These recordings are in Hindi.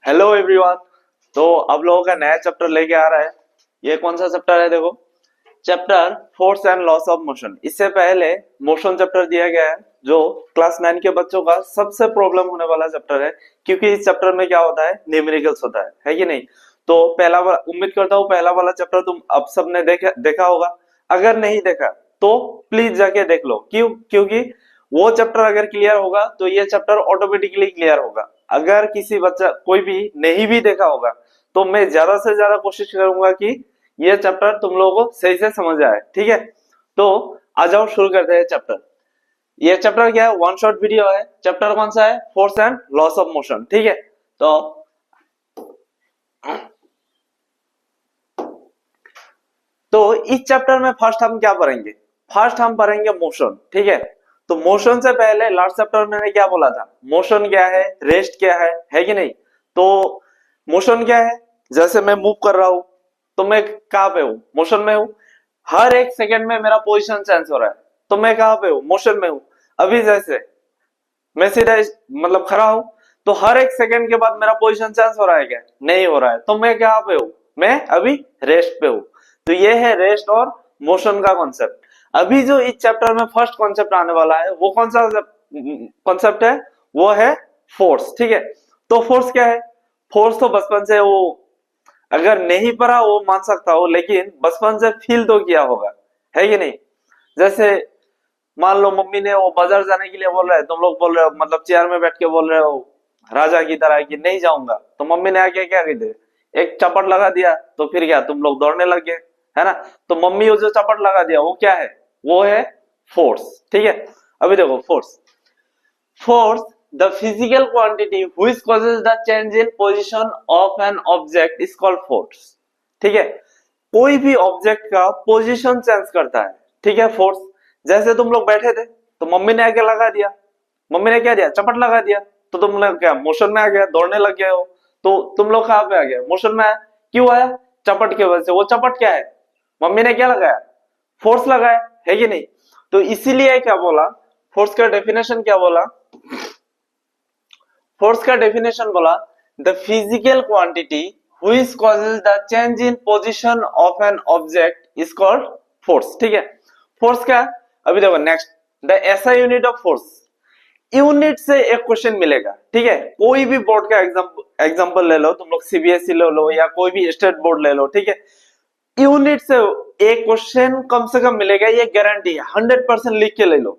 Hello everyone. तो अब लोगों का नया चैप्टर लेके आ रहा है। ये कौन सा चैप्टर है? देखो, chapter force and loss of motion. इससे पहले मोशन चैप्टर दिया गया है जो क्लास 9 के बच्चों का सबसे प्रॉब्लम होने वाला चैप्टर है, क्योंकि इस चैप्टर में क्या होता है, न्यूमेरिकल्स होता है कि नहीं। तो पहला उम्मीद करता हूँ पहला वाला चैप्टर तुम अब सबने देखा होगा। अगर नहीं देखा तो प्लीज जाके देख लो। क्योंकि वो चैप्टर अगर क्लियर होगा तो ये चैप्टर ऑटोमेटिकली क्लियर होगा। अगर किसी बच्चा कोई भी नहीं भी देखा होगा तो मैं ज्यादा से ज्यादा कोशिश करूंगा कि ये चैप्टर तुम लोगों को सही से समझ आए। ठीक है, तो आ जाओ शुरू करते हैं चैप्टर। ये चैप्टर क्या है? वन शॉट वीडियो है। चैप्टर कौन सा है? Force and loss of motion. ठीक है, तो इस चैप्टर में फर्स्ट हम क्या पढ़ेंगे? फर्स्ट हम पढ़ेंगे मोशन। ठीक है, तो मोशन से पहले लास्ट चैप्टर में मैंने क्या बोला था? मोशन क्या है, रेस्ट क्या है कि नहीं। तो मोशन क्या है? जैसे मैं मूव कर रहा हूं तो मैं कहां पे हूं? मोशन में हूं। हर एक सेकंड में मेरा पोजीशन चेंज हो रहा है, तो मैं कहां पे हूं? मोशन में हूं। अभी जैसे मैं सीधा मतलब खड़ा हूं तो हर एक सेकंड के बाद मेरा पोजीशन चेंज हो रहा है क्या? नहीं हो रहा है, तो मैं कहां पे हूं? मैं अभी रेस्ट पे हूं। तो ये है रेस्ट और मोशन का कॉन्सेप्ट। अभी जो इस चैप्टर में फर्स्ट कॉन्सेप्ट आने वाला है वो कौन सा कॉन्सेप्ट है? वो है फोर्स। ठीक है, तो फोर्स क्या है? फोर्स तो बचपन से वो अगर नहीं पढ़ा वो मान सकता हो, लेकिन बचपन से फील तो किया होगा, है कि नहीं। जैसे मान लो मम्मी ने वो बाजार जाने के लिए बोल रहे हैं, तुम लोग बोल रहे हो मतलब चेयर में बैठ के बोल रहे हो राजा की तरह कि नहीं जाऊंगा, तो मम्मी ने आके क्या कह दिया? एक चपट लगा दिया, तो फिर क्या तुम लोग दौड़ने लग गए, है ना। तो मम्मी वो जो चपट लगा दिया वो क्या है? वो है फोर्स। ठीक है, अभी देखो force. Force the physical quantity which causes the change in position of an object is called force. ठीक है, कोई भी ऑब्जेक्ट का पोजीशन चेंज करता है, ठीक है, फोर्स। जैसे तुम लोग बैठे थे तो मम्मी ने आके लगा दिया, मम्मी ने क्या दिया? चपट लगा दिया, तो तुम लोग क्या मोशन में आ गया, दौड़ने लग गए हो। तो तुम लोग कहां पे आ गए? मोशन में आया। क्यों आया? चपट की वजह से। वो चपट क्या है? मम्मी ने क्या लगाया? फोर्स लगाया, है कि नहीं। तो इसीलिए क्या बोला, फोर्स का डेफिनेशन क्या बोला? फोर्स का डेफिनेशन बोला the physical quantity which causes the change in position of an object is called force. ठीक है, फोर्स क्या? अभी देखो next, the SI unit of force. Unit से एक क्वेश्चन मिलेगा। ठीक है, कोई भी बोर्ड का एग्जांपल ले लो, तुम लोग सीबीएसई ले लो या कोई भी स्टेट बोर्ड ले लो। ठीक है, यूनिट से एक क्वेश्चन कम से कम मिलेगा, ये गारंटी है। 100% लिख के ले लो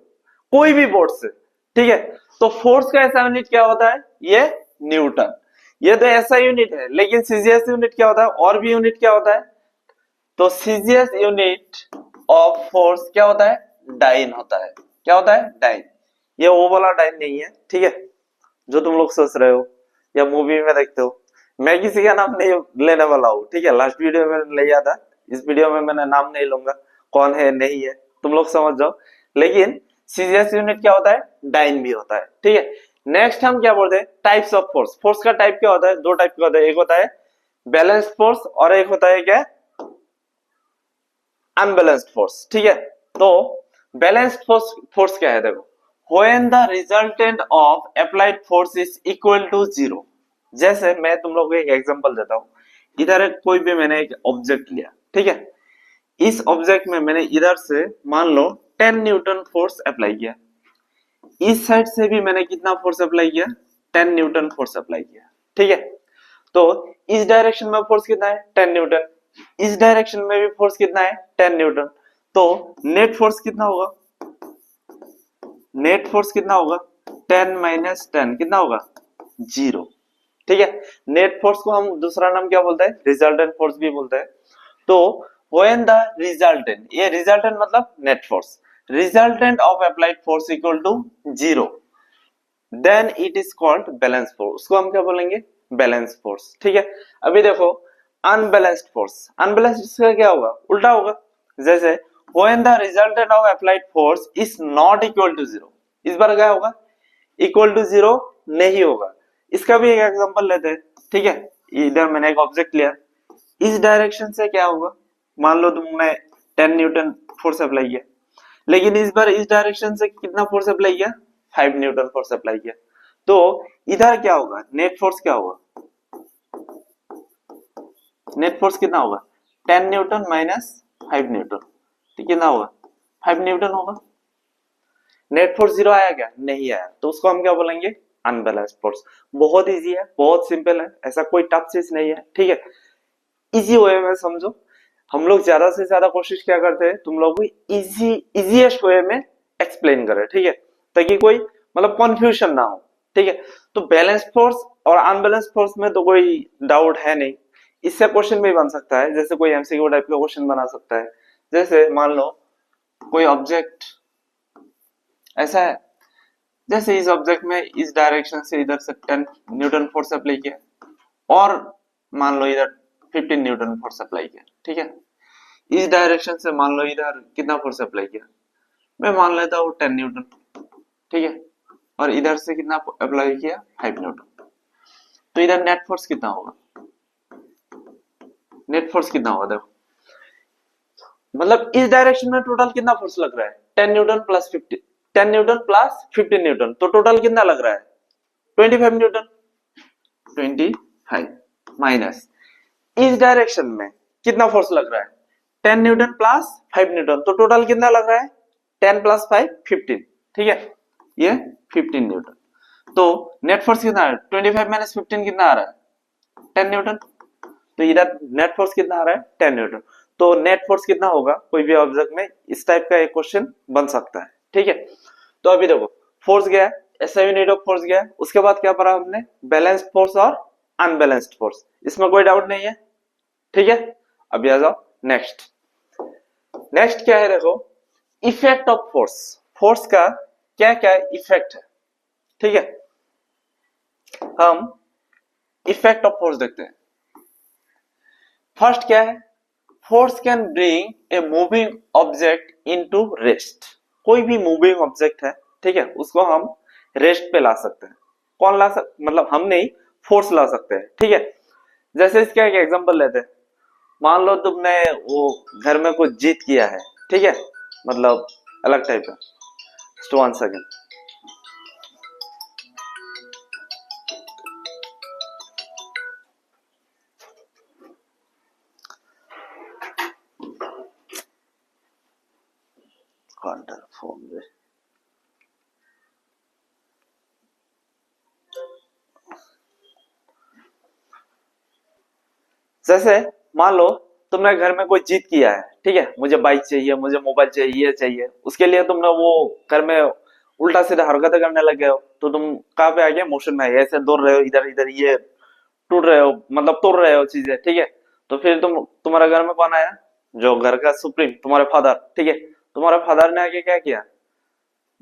कोई भी बोर्ड से। ठीक है, तो फोर्स का ऐसा यूनिट क्या होता है? ये न्यूटन। ये तो ऐसा यूनिट है, लेकिन सीजीएस यूनिट क्या होता है? और भी यूनिट क्या होता है? तो सीजीएस यूनिट ऑफ फोर्स क्या होता है? डाइन होता है। क्या होता है? डाइन। ये वो वाला डाइन नहीं है, ठीक है, जो तुम लोग सोच रहे हो या मूवी में देखते हो। मैं किसी का नाम नहीं लेने वाला हूँ, ठीक है। लास्ट वीडियो में लिया था, इस वीडियो में मैंने नाम नहीं लूंगा, कौन है नहीं है तुम लोग समझ जाओ। लेकिन सीजीएस यूनिट क्या होता है? डाइन भी होता है। ठीक है, नेक्स्ट हम क्या बोलते हैं? Types of force. फोर्स का टाइप क्या होता है? दो टाइप का होता है, एक होता है बैलेंस्ड फोर्स और एक होता है क्या? Unbalanced force. ठीक है, तो बैलेंस्ड फोर्स क्या है? देखो, when the resultant of applied force is equal to 0। जैसे मैं तुम लोग को एक एग्जांपल देता हूं। इधर एक कोई भी मैंने एक ऑब्जेक्ट लिया, ठीक है। इस ऑब्जेक्ट में मैंने इधर से मान लो 10 न्यूटन फोर्स अप्लाई किया। इस साइड से भी मैंने कितना फोर्स अप्लाई किया? 10 न्यूटन फोर्स अप्लाई किया। ठीक है, तो इस डायरेक्शन में फोर्स कितना है? 10 न्यूटन। इस डायरेक्शन में भी फोर्स कितना है? 10 न्यूटन। तो नेट फोर्स कितना होगा? नेट फोर्स कितना होगा? 10 माइनस 10 कितना होगा? 0। ठीक है, नेट फोर्स को हम दूसरा नाम क्या बोलते हैं? रिजल्टेंट फोर्स भी बोलते हैं। तो व्हेन द रिजल्टेंट, ये रिजल्टेंट मतलब net force, resultant of applied force equal to 0, then it is called balance force. उसको हम क्या बोलेंगे? Balance force. ठीक है, अभी देखो अनबैलेंस्ड फोर्स। अनबैलेंस्ड का क्या होगा? उल्टा होगा। जैसे when the resultant of applied force is not equal to 0, इस बार क्या होगा? इक्वल टू 0 नहीं होगा। इसका भी एक एग्जांपल लेते हैं। ठीक है, इधर मैंने एक ऑब्जेक्ट लिया, इस डायरेक्शन से क्या होगा? मान लो तुमने 10 न्यूटन फोर्स अप्लाई किया, लेकिन इस बार इस डायरेक्शन से कितना फोर्स अप्लाई किया? 5 न्यूटन फोर्स अप्लाई किया। तो इधर क्या होगा? नेट फोर्स क्या होगा? नेट फोर्स कितना होगा 10 न्यूटन माइनस 5 न्यूटन, तो कितना होगा 5 न्यूटन होगा। नेट फोर्स जीरो आया क्या, नहीं आया, तो उसको हम क्या बोलेंगे अनबैलेंस्ड फोर्स। बहुत इजी है, बहुत सिंपल है, ऐसा कोई टफ चीज नहीं है, ठीक है। इजी वे में समझो, हम लोग ज्यादा से ज्यादा कोशिश क्या करते हैं तुम लोग इजीएस्ट वे में एक्सप्लेन करें, ठीक है, ताकि कोई मतलब कंफ्यूजन ना हो, ठीक है। तो बैलेंस फोर्स और अनबैलेंस फोर्स में तो कोई डाउट है नहीं, इससे क्वेश्चन भी बन सकता है, जैसे कोई एमसीक्यू टाइप का क्वेश्चन बना सकता है। जैसे मान लो कोई ऑब्जेक्ट ऐसा है, जैसे इस ऑब्जेक्ट में इस डायरेक्शन से इधर से 10 न्यूटन फोर्स अप्लाई किया और मान लो इधर 15 न्यूटन फोर्स अप्लाई किया, ठीक है। इस डायरेक्शन से मान लो इधर कितना फोर्स अप्लाई किया, मैं मान लेता हूँ 10 न्यूटन, ठीक है, और इधर से कितना अप्लाई किया 5 न्यूटन, तो इधर नेट फोर्स कितना होगा, नेट फोर्स कितना होगा देखो, मतलब इस डायरेक्शन में टोटल कितना फोर्स लग रहा है 10 Newton plus 50, 10 Newton plus 15 Newton, तो टोटल कितना लग रहा है 25 न्यूटन, 25 माइनस इस डायरेक्शन में कितना फोर्स लग रहा है 10 न्यूटन प्लस 5 न्यूटन, तो टोटल कितना लग रहा है 10 प्लस 5 15, ठीक है, ये 15 न्यूटन। तो नेट फोर्स कितना है 25 माइनस 15 कितना आ रहा है 10 न्यूटन, तो इधर नेट फोर्स कितना आ रहा है 10 न्यूटन। तो नेट फोर्स कितना होगा कोई भी ऑब्जेक्ट में, इस टाइप का एक क्वेश्चन बन सकता है, ठीक है। तो अभी देखो फोर्स गया है, एसआई यूनिट ऑफ फोर्स गया है, उसके बाद क्या पढ़ा हमने बैलेंस्ड फोर्स और अनबैलेंस्ड फोर्स, इसमें कोई डाउट नहीं है, ठीक है। अभी आ जाओ नेक्स्ट, नेक्स्ट क्या है देखो इफेक्ट ऑफ फोर्स, फोर्स का क्या क्या इफेक्ट है, ठीक है। हम इफेक्ट ऑफ फोर्स देखते हैं। फर्स्ट क्या है, force can bring a moving object into rest, कोई भी मूविंग ऑब्जेक्ट है, ठीक है, उसको हम रेस्ट पे ला सकते हैं। कौन ला मतलब हम नहीं, फोर्स ला सकते हैं, ठीक है। जैसे इसका एक एग्जांपल लेते हैं, मान लो तुमने वो घर में कुछ जीत किया है, ठीक है, मतलब अलग टाइप का, जस्ट 1 सेकेंड, जैसे मान लो तुमने घर में कोई जीत किया है, ठीक है, मुझे बाइक चाहिए, मुझे मोबाइल चाहिए चाहिए, उसके लिए तुमने वो घर में उल्टा सीधा हरकतें करने लग गए हो, तो तुम कहाँ पे आ गए मोशन में, ऐसे दौड़ रहे हो इधर इधर, ये टूट रहे हो मतलब तोड़ रहे हो चीजें, ठीक है। तो फिर तुम्हारा घर में कौन आया, जो घर का सुप्रीम तुम्हारे फादर, ठीक है, तुम्हारे फादर ने आके क्या किया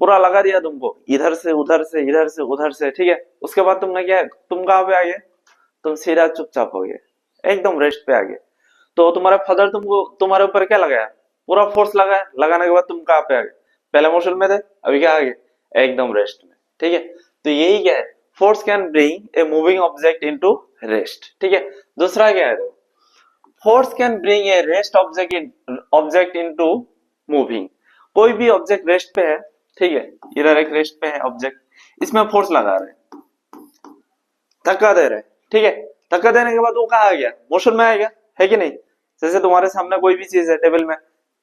पूरा लगा दिया तुमको, इधर से उधर से इधर से उधर से, ठीक है। उसके बाद तुमने क्या, तुम कहाँ पे आ गए, तुम सीधा चुपचाप हो गए, एकदम रेस्ट पे आ गए। तो तुम्हारा फादर तुमको तुम्हारे ऊपर क्या लगाया, पूरा फोर्स लगाया, लगाने के बाद तुम कहाँ पे आ गए, पहले मोशन में थे, अभी क्या आ गए एकदम रेस्ट में, ठीक है। तो यही क्या है, force can bring a moving object into rest, ठीक है। दूसरा क्या है, force can bring a rest object into moving, कोई भी ऑब्जेक्ट रेस्ट पे है, ठीक है, इधर एक रेस्ट पे है ऑब्जेक्ट, इसमें फोर्स लगा रहे हैं, धक्का दे रहे हैं, ठीक है, धक्का देने के बाद वो कहाँ आ गया मोशन में आ गया, है कि नहीं। जैसे तुम्हारे सामने कोई भी चीज है टेबल में,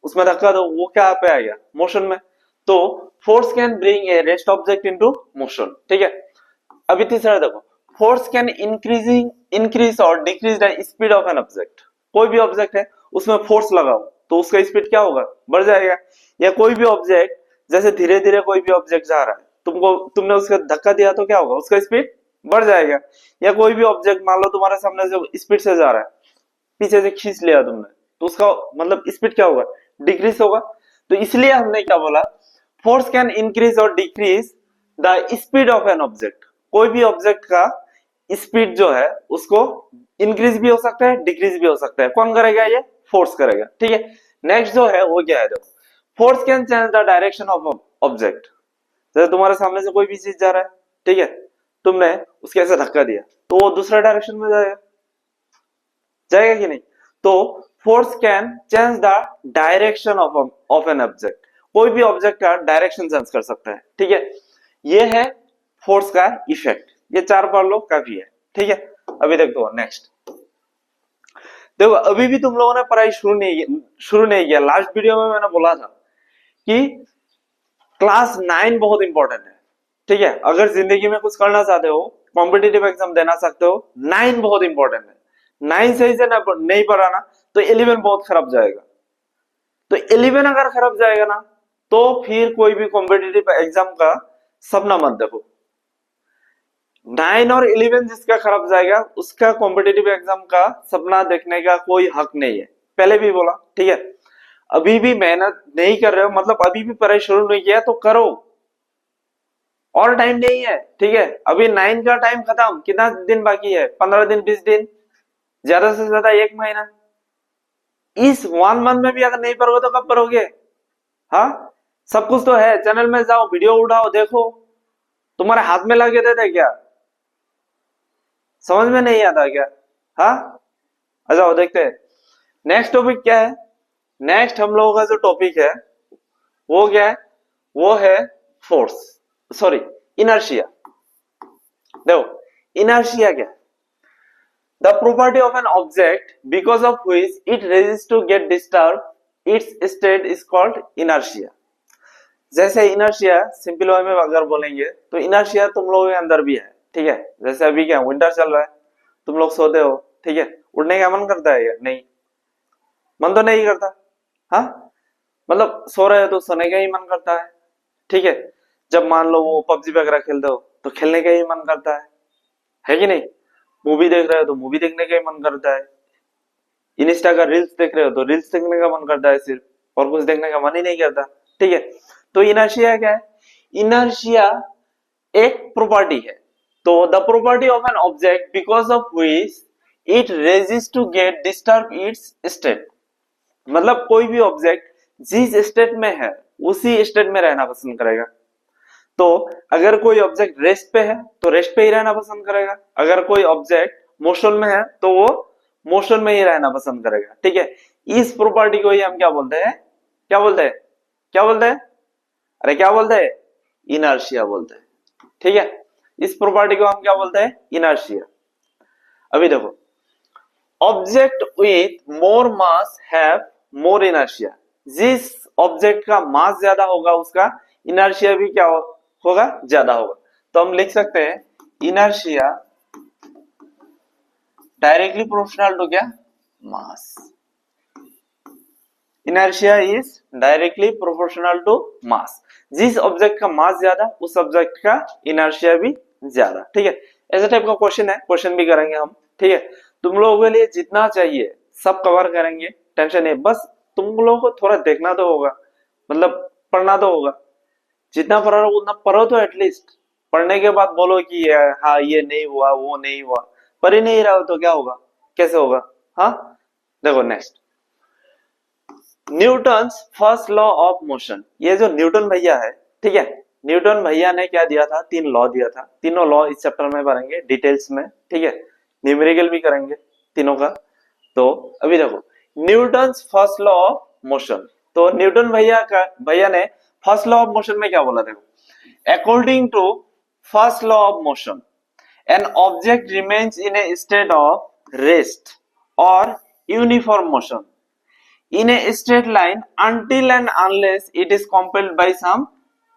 उसमें धक्का दो, वो क्या पे आ गया मोशन में। तो force can bring a rest object into motion, ठीक है। अभी तीसरा देखो, फोर्स कैन इंक्रीज और decrease the speed of an object, कोई भी ऑब्जेक्ट है उसमें फोर्स लगाओ तो उसका स्पीड क्या होगा बढ़ जाएगा, या कोई भी ऑब्जेक्ट जैसे धीरे धीरे कोई भी ऑब्जेक्ट जा रहा है, तुमने उसका धक्का दिया तो क्या होगा उसका स्पीड बढ़ जाएगा। या कोई भी ऑब्जेक्ट मान लो तुम्हारे सामने जो स्पीड से जा रहा है, पीछे से खींच लिया तुमने, तो उसका मतलब स्पीड क्या होगा डिक्रीज होगा। तो इसलिए हमने क्या बोला, फोर्स कैन इंक्रीज और decrease the speed of an object, कोई भी ऑब्जेक्ट का स्पीड जो है उसको इंक्रीज भी हो सकता है डिक्रीज भी हो सकता है, कौन करेगा ये फोर्स करेगा, ठीक है। नेक्स्ट जो है वो क्या है, देखो force can change the direction of object, जैसे तुम्हारे सामने से कोई भी चीज जा रहा है, ठीक है, तुमने उसके ऐसे धक्का दिया तो वो दूसरा डायरेक्शन में जाएगा, जाएगा कि नहीं। तो force can change the direction of an object, कोई भी ऑब्जेक्ट का डायरेक्शन चेंज कर सकता है, ठीक है। ये है फोर्स का इफेक्ट, ये 4 पढ़ लो काफी है, ठीक है। अभी देखो नेक्स्ट, देखो अभी भी तुम लोगों ने पढ़ाई शुरू नहीं किया। लास्ट वीडियो में मैंने बोला था कि क्लास 9 बहुत इंपॉर्टेंट है, ठीक है। अगर जिंदगी में कुछ करना चाहते हो, कॉम्पिटिटिव एग्जाम देना सकते हो, 9 बहुत इंपॉर्टेंट है। 9 सही से नहीं पढ़ा ना तो 11 बहुत खराब जाएगा। तो 11 अगर खराब जाएगा ना तो फिर कोई भी कॉम्पिटिटिव एग्जाम का सपना मत देखो। 9 और 11 जिसका खराब जाएगा उसका कॉम्पिटिटिव एग्जाम का सपना देखने का कोई हक नहीं है, पहले भी बोला, ठीक है। अभी भी मेहनत नहीं कर रहे हो, मतलब अभी भी पढ़ाई शुरू नहीं किया तो करो, और टाइम नहीं है, ठीक है। अभी 9 का टाइम खत्म, कितना दिन बाकी है? 15 दिन, 20 दिन, ज्यादा से ज्यादा 1 महीना। इस 1 मंथ में भी अगर नहीं पढ़ोगे तो कब पढ़ोगे? हाँ, सब कुछ तो है, चैनल में जाओ, वीडियो उठाओ, देखो। तुम्हारे हाथ में लगे देते क्या? समझ में नहीं आता क्या? हाँ, आ जाओ देखते हैं नेक्स्ट टॉपिक क्या है। नेक्स्ट हम लोगों का जो टॉपिक है वो क्या है? वो है फोर्स, सॉरी, इनर्शिया। देखो इनर्शिया क्या है? The property of an object because of which it resist to get disturb its state is called inertia. जैसे इनर्शिया सिंपल वे में अगर बोलेंगे तो इनर्शिया तुम लोगों के अंदर भी है, ठीक है। जैसे अभी क्या विंटर चल रहा है, तुम लोग सोते हो, ठीक है, उठने का मन करता है या नहीं? मन तो नहीं करता। हाँ, मतलब सो रहे हो तो सोने का ही मन करता है, ठीक है। जब मान लो वो पबजी वगैरह खेलते हो तो खेलने का ही मन करता है कि नहीं? मूवी देख रहे हो तो मूवी देखने का ही मन करता है। इंस्टा का रील्स देख रहे हो तो रील्स देखने का मन करता है सिर्फ, और कुछ देखने का मन ही नहीं करता, ठीक है। तो इनर्शिया क्या है? इनर्शिया एक प्रॉपर्टी है। तो the property of an object because of which it resist to get disturb its state. मतलब कोई भी ऑब्जेक्ट जिस स्टेट में है उसी स्टेट में रहना पसंद करेगा। तो अगर कोई ऑब्जेक्ट रेस्ट पे है तो रेस्ट पे ही रहना पसंद करेगा, अगर कोई ऑब्जेक्ट मोशन में है तो वो मोशन में ही रहना पसंद करेगा, ठीक है। इस प्रॉपर्टी को ही हम क्या बोलते हैं? क्या बोलते हैं? क्या बोलते हैं? अरे क्या बोलते हैं? इनर्शिया बोलते हैं, ठीक है। इस प्रॉपर्टी को हम क्या बोलते हैं? इनर्शिया। अभी देखो, object with more mass have more inertia. जिस ऑब्जेक्ट का मास ज्यादा होगा उसका इनर्शिया भी क्या होगा? ज्यादा होगा। तो हम लिख सकते हैं इनर्शिया डायरेक्टली प्रोपोर्शनल टू क्या? Mass. Inertia is directly proportional to mass. जिस ऑब्जेक्ट का मास ज्यादा उस ऑब्जेक्ट का इनर्शिया भी ज्यादा, ठीक है। ऐसे टाइप का क्वेश्चन है, क्वेश्चन भी करेंगे हम, ठीक है। तुम लोगों के लिए जितना चाहिए सब कवर करेंगे, टेंशन नहीं। बस तुम लोगों को थोड़ा देखना तो होगा, मतलब पढ़ना तो होगा। जितना पढ़ रहे हो उतना पढ़ो तो एटलीस्ट। पढ़ने के बाद बोलो कि हाँ ये नहीं हुआ, वो नहीं हुआ, पढ़ ही नहीं रहा हो तो क्या होगा? कैसे होगा? हाँ, देखो next, Newton first law of motion. ये जो न्यूटन भैया है, ठीक है, न्यूटन भैया ने क्या दिया था? 3 लॉ दिया था। तीनों लॉ इस चैप्टर में पढ़ेंगे डिटेल्स में, ठीक है। न्यूमेरिकल भी करेंगे तीनों का। तो अभी देखो Newton first law of motion. तो न्यूटन भैया ने फर्स्ट लॉ ऑफ मोशन में क्या बोला? देखो, according to first law of motion an object remains in a state of rest और uniform motion in a straight line until and unless it is compelled by some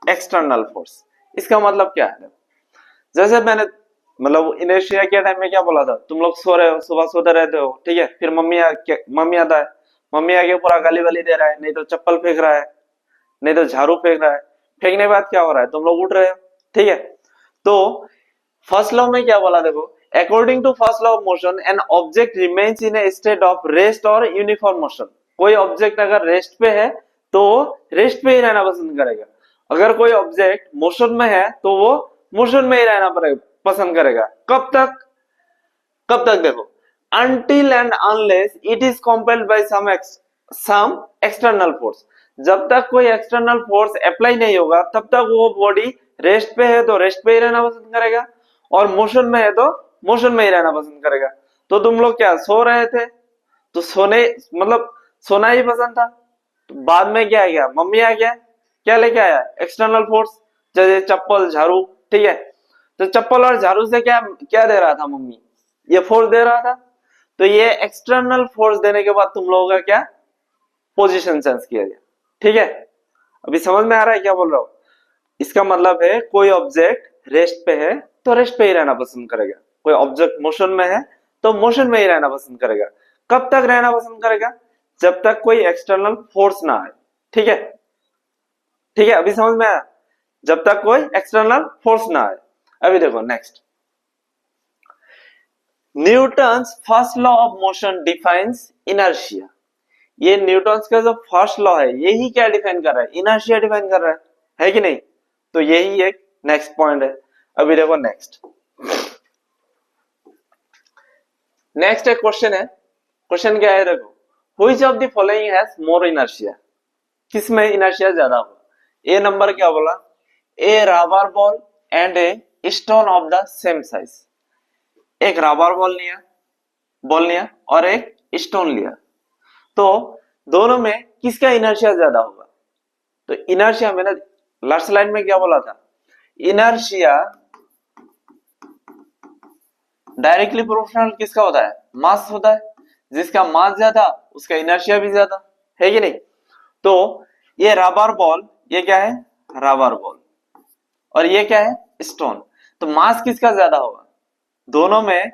external force। इसका मतलब क्या है? जैसे मैंने मतलब इनर्शिया के टाइम में क्या बोला था? तुम लोग सो रहे हो, सुबह सोते रहते हो, ठीक है। फिर मम्मी आता है, मम्मी आके पूरा गाली वाली दे रहा है, नहीं तो चप्पल फेंक रहा है, नहीं तो झाड़ू फेंक रहा है। फेंकने के बाद क्या हो रहा है? तुम लोग उठ रहे हो, ठीक है। तो फर्स्ट लॉ में क्या बोला? देखो, according to first law of motion an object remains in a state of rest और यूनिफॉर्म मोशन। कोई ऑब्जेक्ट अगर रेस्ट पे है तो रेस्ट पे ही रहना पसंद करेगा, अगर कोई ऑब्जेक्ट मोशन में है तो वो मोशन में ही रहना पसंद करेगा। कब तक? कब तक? देखो, until and unless it is compelled by some external force। जब तक कोई एक्सटर्नल फोर्स अप्लाई नहीं होगा तब तक वो बॉडी रेस्ट पे है तो रेस्ट पे ही रहना पसंद करेगा, और मोशन में है तो मोशन में ही रहना पसंद करेगा। तो तुम लोग क्या सो रहे थे तो सोने मतलब सोना ही पसंद था। तो बाद में क्या गया? मम्मी आ गया, क्या लेके आया? एक्सटर्नल फोर्स, जैसे चप्पल, झाड़ू, ठीक है। तो चप्पल और झाड़ू से क्या क्या दे रहा था मम्मी? ये फोर्स दे रहा था। तो ये एक्सटर्नल फोर्स देने के बाद तुम लोगों का क्या पोजीशन चेंज किया गया। ठीक है, अभी समझ में आ रहा है क्या बोल रहा हूं? इसका मतलब है कोई ऑब्जेक्ट रेस्ट पे है तो रेस्ट पे ही रहना पसंद करेगा, कोई ऑब्जेक्ट मोशन में है तो मोशन में ही रहना पसंद करेगा। कब तक रहना पसंद करेगा? जब तक कोई एक्सटर्नल फोर्स ना आए। ठीक है, ठीक है, अभी समझ में आया? जब तक कोई एक्सटर्नल फोर्स ना आए। अभी देखो next, Newton's first law of motion defines inertia. ये न्यूटन्स का जो फर्स्ट लॉ है यही क्या डिफाइन कर रहा है? इनर्शिया डिफाइन कर रहा है कि नहीं? तो यही एक नेक्स्ट पॉइंट है। अभी देखो नेक्स्ट, नेक्स्ट एक क्वेश्चन है। क्वेश्चन क्या है देखो, which of the following has more inertia? किसमें इनर्शिया ज्यादा होगा? ए नंबर क्या बोला, a rubber ball and a stone of the same size. एक रबर बॉल लिया और एक स्टोन लिया, तो दोनों में किसका इनर्शिया ज्यादा होगा? तो इनर्शिया मैंने लास्ट लाइन में क्या बोला था, इनर्शिया डायरेक्टली प्रोपोर्शनल किसका होता है? मास होता है। जिसका मास ज्यादा उसका इनर्शिया भी ज्यादा, है कि नहीं? तो ये रबर बॉल, ये क्या है? रबर बॉल, और ये क्या है? स्टोन। तो मास किसका ज्यादा होगा? दोनों में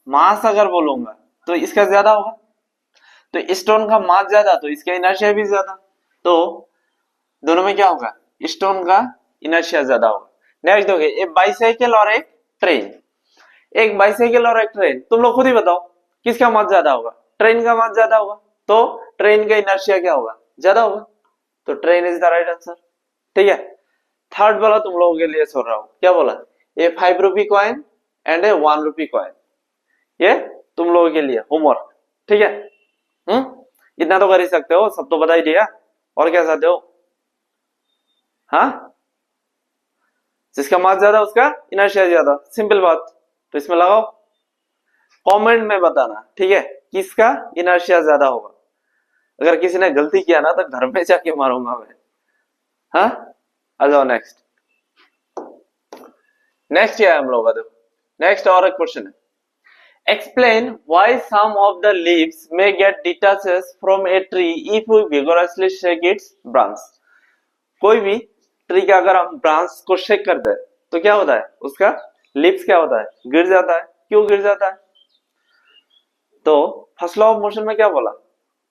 मास अगर बोलूंगा तो इसका ज्यादा होगा। तो स्टोन का मास ज्यादा तो इसका इनर्शिया भी ज्यादा, तो दोनों में क्या होगा? स्टोन का इनर्शिया ज्यादा होगा। नेक्स्ट देखिए, एक बाइसाइकिल और एक ट्रेन। एक बाइसाइकिल और एक ट्रेन, तुम लोग खुद ही बताओ किसका मास ज्यादा होगा? ट्रेन का मास ज्यादा होगा, तो ट्रेन का इनर्शिया क्या होगा? ज्यादा होगा। तो train is the right answer. ठीक है, थर्ड वाला तुम लोगों के लिए छोड़ रहा हूं, क्या बोला? ए 5 rupee coin and A 1 rupee coin, ये तुम लोगों के लिए होमवर्क। ठीक है, इतना तो कर ही सकते हो, सब तो बता ही दिया, और क्या चाहते हो? हाँ, जिसका मास ज्यादा उसका इनर्शिया ज्यादा, सिंपल बात। तो इसमें लगाओ, कमेंट में बताना, ठीक है, किसका इनर्शिया ज्यादा होगा। अगर किसी ने गलती किया ना तो घर में जाके मारूंगा मैं। हाँ, आ जाओ नेक्स्ट। नेक्स्ट क्या है हम लोग का? देखो नेक्स्ट और एक क्वेश्चन है, explain why some of the leaves may get detaches from a tree if we vigorously shake its branch। कोई भी ट्री का अगर हम ब्रांच को शेक करते हैं तो क्या होता है? उसका लीव्स क्या होता है? गिर जाता है। क्यों गिर जाता है? तो फर्स्ट लॉ ऑफ मोशन में क्या बोला,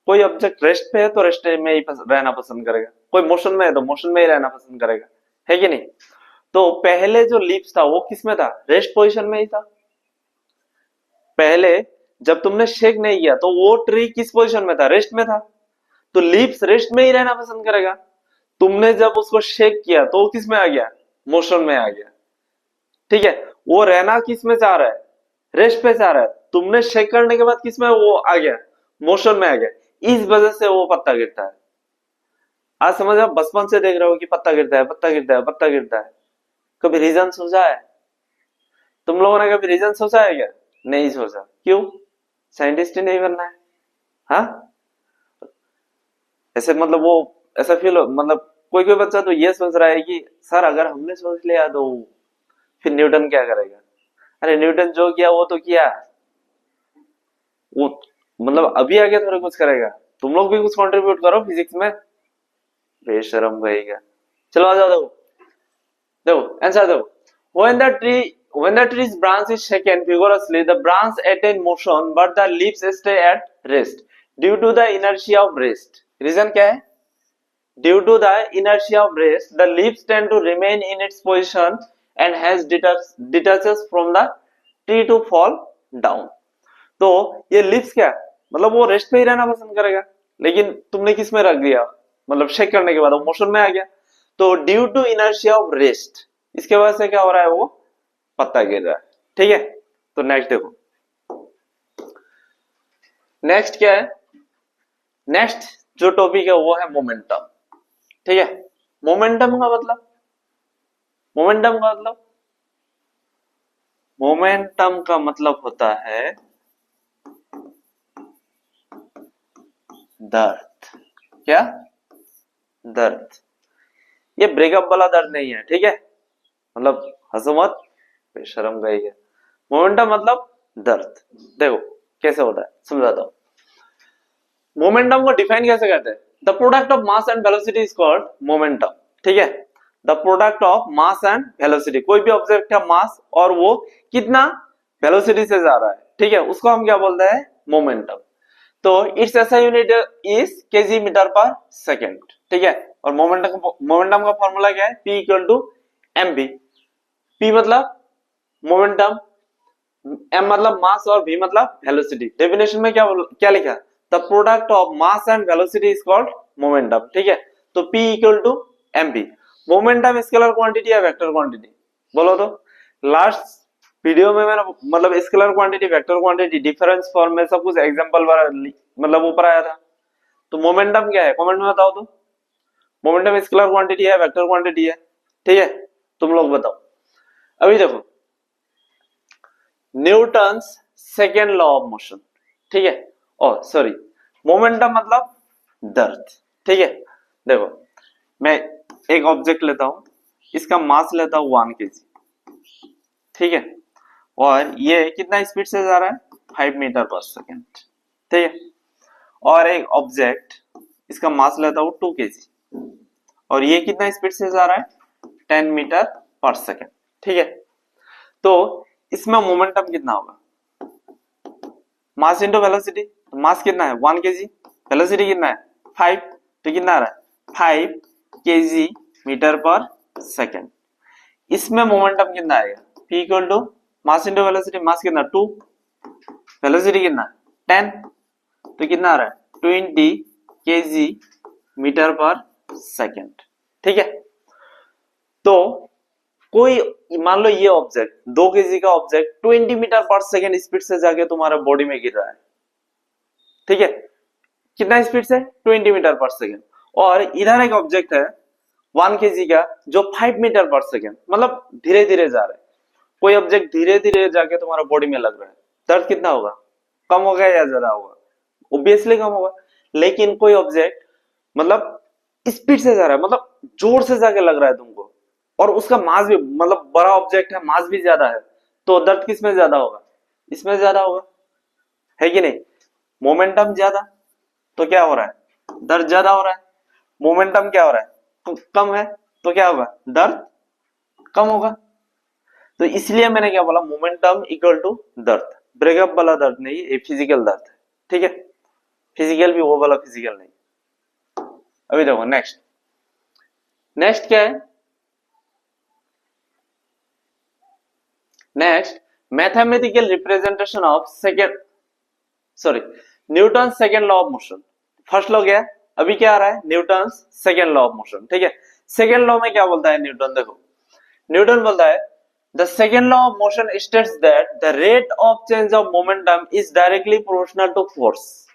कोई ऑब्जेक्ट रेस्ट पे है तो रेस्ट में ही रहना पसंद करेगा, कोई मोशन में है तो मोशन में ही रहना पसंद करेगा, है कि नहीं? तो पहले जो लीव्स था वो किस में था? रेस्ट पोजीशन में ही था। पहले जब तुमने शेक नहीं किया तो वो ट्री किस पोजीशन में था? रेस्ट में था। तो लीव्स रेस्ट में ही रहना पसंद करेगा। तुमने जब उसको शेक किया तो वो किस में आ गया? मोशन में आ गया। ठीक है, वो रहना किस में चाह रहा है? रेस्ट पे चाह रहा है। तुमने शेक करने के बाद किस में वो आ गया? मोशन में आ गया। इस वजह से वो पत्ता गिरता है। आज समझ, आप बचपन से देख रहे हो कि पत्ता गिरता है, पत्ता गिरता है, पत्ता गिरता है। कभी रीजन सोचा है? तुम लोगों ने कभी रीजन सोचा है क्या? नहीं सोचा। क्यों? साइंटिस्ट ही नहीं बनना है। हाँ, ऐसे मतलब वो ऐसा फील हो, मतलब कोई कोई बच्चा तो ये सोच रहा है कि सर अगर हमने सोच लिया तो फिर न्यूटन क्या करेगा? अरे न्यूटन जो किया वो तो किया, वो मतलब अभी आगे थोड़ा कुछ करेगा। तुम लोग भी कुछ कंट्रीब्यूट करो फिजिक्स में, बेशरम भईगा। चलो आ जाओ, देखो देखो आंसर देखो, when the tree's branch is shaken vigorously, the branch attain motion but the leaves stay at rest due to the inertia of rest। Reason क्या है? Due to the inertia of rest, the leaves tend to remain in its position and hence detaches from the tree to fall down। तो ये लीव्स क्या, मतलब वो रेस्ट पे ही रहना पसंद करेगा, लेकिन तुमने किस में रख दिया? मतलब शेक करने के बाद वो मोशन में आ गया। तो due to inertia of rest, इसके वजह से क्या हो रहा है? वो पत्ता गिर रहा है। ठीक है, तो नेक्स्ट देखो, नेक्स्ट क्या है? नेक्स्ट जो टॉपिक है वो है मोमेंटम। ठीक है, मोमेंटम का मतलब, मोमेंटम का मतलब, मोमेंटम का मतलब होता है दर्द। क्या? दर्द। ये ब्रेकअप वाला दर्द नहीं है, ठीक है? मतलब हंसो मत, बेशरम गई है। मोमेंटम मतलब दर्द। देखो कैसे होता है समझाता हूं। मोमेंटम को डिफाइन कैसे करते हैं? The product of mass and velocity is called momentum. ठीक है, the product of mass and velocity, कोई भी ऑब्जेक्ट का मास और वो कितना वेलोसिटी से जा रहा है, ठीक है, उसको हम क्या बोलते हैं? मोमेंटम। तो its SI unit is KG metre पर सेकेंड। ठीक है, और मोमेंटम का फॉर्मूला क्या है? P equal to mv। P मतलब मोमेंटम, m मतलब मास और v मतलब वेलोसिटी। डेफिनेशन में क्या लिखा? The product of mass and velocity is called momentum. ठीक है, तो P equal to mv। Momentum scalar quantity या वेक्टर क्वांटिटी? बोलो तो। लास्ट वीडियो में मैंने मतलब scalar quantity, vector quantity, difference form में सब कुछ एग्जांपल मतलब ऊपर आया था। तो मोमेंटम क्या है कमेंट में बताओ तो। मोमेंटम स्केलर क्वांटिटी है, वेक्टर क्वांटिटी है? ठीक है, तुम लोग बताओ। अभी देखो Newton's second law of motion. ठीक है, और सॉरी मोमेंटम मतलब दर्द। ठीक है, देखो मैं एक ऑब्जेक्ट लेता हूं, इसका मास लेता हूं 1 kg। ठीक है, और ये कितना स्पीड से जा रहा है? 5 मीटर पर सेकेंड। ठीक है, और एक ऑब्जेक्ट इसका मास लेता हूं 2 kg और ये कितना स्पीड से जा रहा है? 10 मीटर पर सेकेंड। ठीक है, तो इसमें मोमेंटम कितना होगा? मास इंटू वेलोसिटी। मास कितना है? 1 kg, वेलोसिटी कितना है? 5, तो कितना आ रहा है? 5 kg मीटर पर सेकेंड। इसमें मोमेंटम कितना आएगा? P equal to mass into velocity. Mass कितना? 2, वेलोसिटी कितना? 10, तो कितना आ रहा है? 20 kg मीटर पर सेकेंड। ठीक है, तो कोई मान लो ये ऑब्जेक्ट 2 kg का ऑब्जेक्ट 20 मीटर पर सेकेंड स्पीड से जाके तुम्हारे बॉडी में गिर रहा है। ठीक है, कितना स्पीड से? 20 मीटर पर सेकेंड। और इधर एक ऑब्जेक्ट है 1 kg का जो 5 मीटर पर सेकेंड, मतलब धीरे धीरे जा रहा है। कोई ऑब्जेक्ट धीरे धीरे जाके तुम्हारा बॉडी में लग रहा है, दर्द कितना होगा? कम होगा या ज्यादा होगा? ऑब्वियसली कम होगा। लेकिन कोई ऑब्जेक्ट मतलब स्पीड से जा रहा है, मतलब जोर से जाके लग रहा है तुमको, और उसका मास भी मतलब बड़ा ऑब्जेक्ट है, मास भी ज्यादा है, तो दर्द किस में ज्यादा होगा? इसमें ज्यादा होगा, है कि नहीं? मोमेंटम ज्यादा तो क्या हो रहा है? दर्द ज्यादा हो रहा है। मोमेंटम क्या हो रहा है? तो कम है, तो क्या होगा? दर्द कम होगा। तो इसलिए मैंने क्या बोला? मोमेंटम इक्वल टू दर्द। ब्रेकअप वाला दर्द नहीं, ये फिजिकल दर्द है। ठीक है, फिजिकल भी वो वाला फिजिकल नहीं। अभी देखो नेक्स्ट क्या है? Next mathematical representation of Newton second law of motion. First law क्या है? अभी क्या आ रहा है? Newton second law of motion. ठीक है, सेकेंड लॉ में क्या बोलता है न्यूटन? देखो न्यूटन बोलता है the second law of motion states that the rate of change of momentum is directly proportional to force.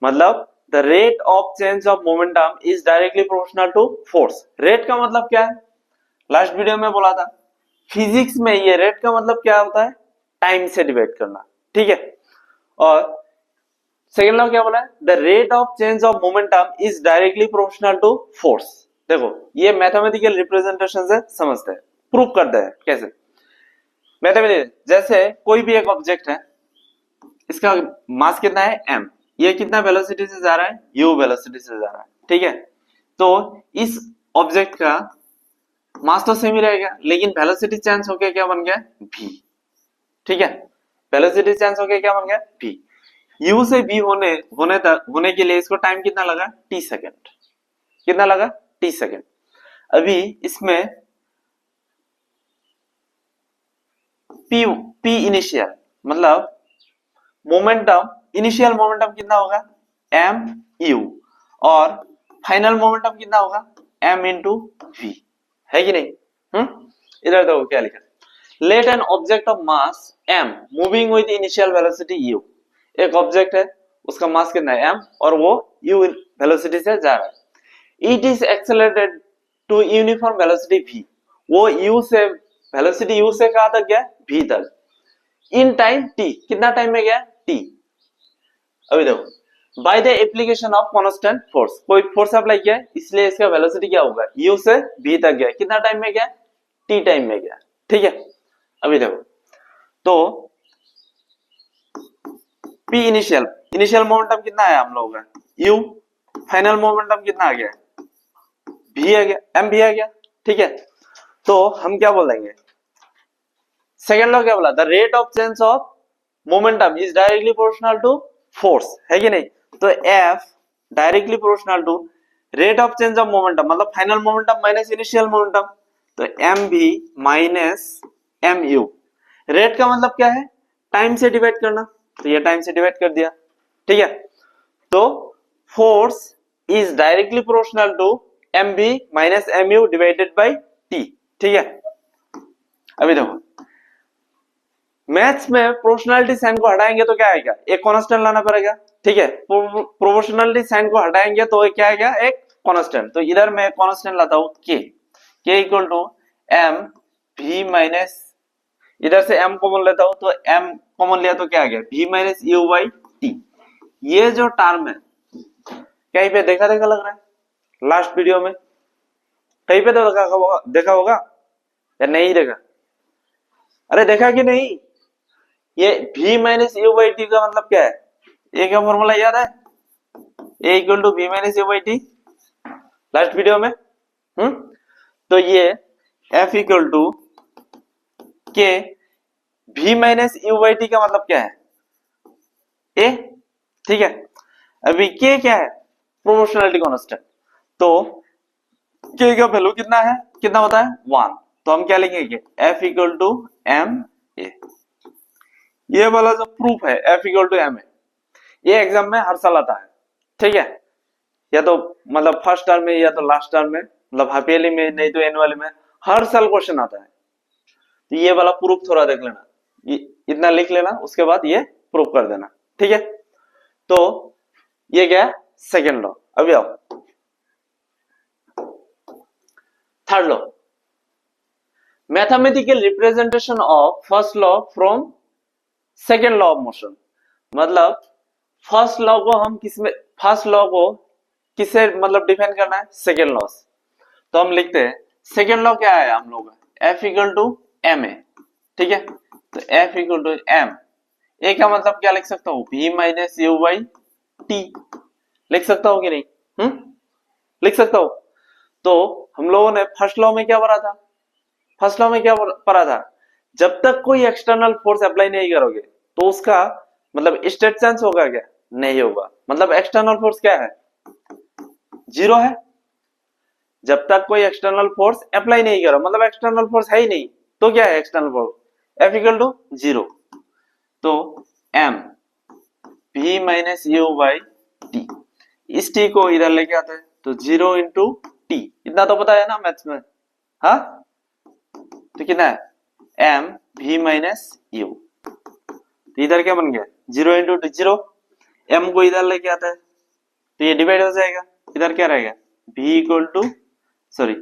मतलब the rate of change of momentum is directly proportional to force. Rate का मतलब क्या है? लास्ट वीडियो में बोला था फिजिक्स में ये रेट का मतलब क्या होता है? टाइम से डिवाइड करना। ठीक है, और सेकेंड लॉ क्या बोला है? The rate of change of momentum is directly proportional to force. देखो ये मैथमेटिकल रिप्रेजेंटेशन से समझते हैं, प्रूव करते हैं कैसे। मैथमेटिकल जैसे कोई भी एक ऑब्जेक्ट है, इसका मास कितना है? m, ये कितना वेलोसिटी से जा रहा है? u वेलोसिटी से जा रहा है। ठीक है, तो इस ऑब्जेक्ट का मास तो सेम ही रहेगा, लेकिन वेलोसिटी चेंज होके क्या बन गया? v। ठीक है, वेलोसिटी चेंज होके क्या बन गया? v। u से v होने के लिए इसको टाइम कितना लगा? t second. कितना लगा? t second. अभी इसमें p इनिशियल मतलब मोमेंटम, इनिशियल मोमेंटम कितना होगा? m u, और फाइनल मोमेंटम कितना होगा? m इंटू v, है कि नहीं? इधर देखो क्या लिखा, let an object of mass m moving with initial velocity u। एक ऑब्जेक्ट है, उसका मास कितना है? m, और वो u वेलोसिटी से जा रहा है। It is accelerated to uniform velocity v। वो u से वेलोसिटी u से कहां तक गया? v तक। इन टाइम t, कितना टाइम में गया? t। अभी देखो by the application of constant force, कोई फोर्स अप्लाई किया है, इसलिए इसका वेलोसिटी क्या होगा? u से v तक गया। कितना टाइम में गया? t टाइम में गया। ठीक है, अभी देखो तो P इनिशियल, इनिशियल मोमेंटम कितना है हम लोगों का U, फाइनल मोमेंटम कितना आ गया V आ गया, M भी आ गया, ठीक है। तो हम क्या बोलेंगे, सेकेंड लॉ क्या बोला, the rate of change of momentum is directly proportional to force, है कि नहीं। तो F directly proportional to rate of change of momentum, मतलब final momentum minus initial momentum, तो एम भी माइनस एम यू। रेट का मतलब क्या है, टाइम से डिवाइड करना, तो ये टाइम से डिवाइड कर दिया, ठीक है। तो force is directly proportional to M V minus M U divided by T, ठीक है। अभी देखो मैथ्स में प्रोपोर्शनलिटी साइन को हटाएंगे तो क्या आएगा, एक कांस्टेंट लाना पड़ेगा, ठीक है। प्रोपोर्शनलिटी साइन को हटाएंगे तो क्या आएगा, एक कांस्टेंट। तो इधर मैं कांस्टेंट लाता हूं के इक्वल टू एम भी माइनस, इधर से m कॉमन लेता हूं तो m कॉमन लिया तो क्या आ गया v minus you by T. ये जो टर्म है कहीं पे देखा लग रहा है, लास्ट वीडियो में कहीं पे तो देखा होगा या नहीं देखा, अरे देखा कि नहीं। ये v minus you by T का मतलब क्या है, ए का फॉर्मूला याद है, A equal to v minus you by T, last video में। तो ये f इक्वल टू के v minus you by T का मतलब क्या है, ए, ठीक है। अभी के क्या है, प्रोपोर्शनलिटी कांस्टेंट, तो के का वैल्यू कितना है, कितना होता है 1, तो हम क्या लिखेंगे f equal to m a. ये वाला जो प्रूफ है f equal to m a, ये एग्जाम में हर साल आता है, ठीक है। या तो मतलब फर्स्ट टर्म में या तो लास्ट टर्म में, मतलब हाफ ईयरली में, नहीं तो एनुअल में, हर साल क्वेश्चन आता है। तो ये वाला प्रूफ थोड़ा देख लेना, इतना लिख लेना, उसके बाद ये प्रूफ कर देना, ठीक है। तो ये क्या है सेकेंड लॉ। अभी आओ third law, mathematical representation of first law from second law of motion. मतलब फर्स्ट लॉ को हम किसमें, फर्स्ट लॉ को किससे मतलब डिफाइन करना है, सेकेंड लॉ से। तो हम लिखते हैं सेकेंड लॉ क्या है हम लोग, F equal to m a, ठीक है। तो F equal to m a का मतलब क्या लिख सकता हूँ, v minus you by t लिख सकता हूँ कि नहीं, लिख सकता हूँ। तो हम लोगों ने फर्स्ट लॉ में क्या पढ़ा था, फर्स्ट लॉ में क्या पढ़ा था, जब तक कोई एक्सटर्नल फोर्स अप्लाई नहीं करोगे तो उसका मतलब स्टेट चेंज होगा क्या, नहीं होगा। मतलब एक्सटर्नल फोर्स क्या है, जीरो है। जब तक कोई एक्सटर्नल फोर्स अप्लाई नहीं करो, मतलब एक्सटर्नल फोर्स है ही नहीं, तो क्या है external force, F equal to zero. तो m v minus you by t, इस t को इधर लेके आते हैं तो जीरो इंटू टी, इतना तो पता है ना मैथ्स में, हाँ। तो कितना है m v माइनस यू, तो इधर क्या बन गया zero into T, zero. m को इधर लेके आता है तो ये डिवाइड हो जाएगा, इधर क्या रहेगा v equal to sorry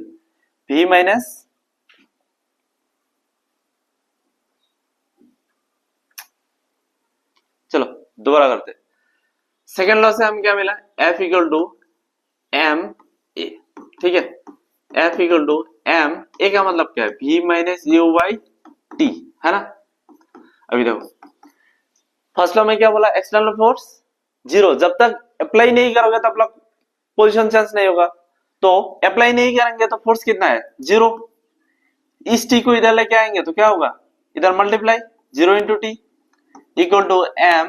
v minus, चलो दोबारा करते, सेकेंड लॉ से हम क्या मिला, F equal to m a, ठीक है। F equal to m a का मतलब क्या है, v minus you by t, है ना। अभी देखो फर्स्ट लॉ में क्या बोला, एक्सटर्नल फोर्स जीरो, जब तक अप्लाई नहीं करोगे तब तक पोजीशन चेंज नहीं होगा। तो अप्लाई नहीं करेंगे तो फोर्स कितना है, जीरो। इस टी को इधर लेके आएंगे तो क्या होगा, इधर multiply zero into t equal to m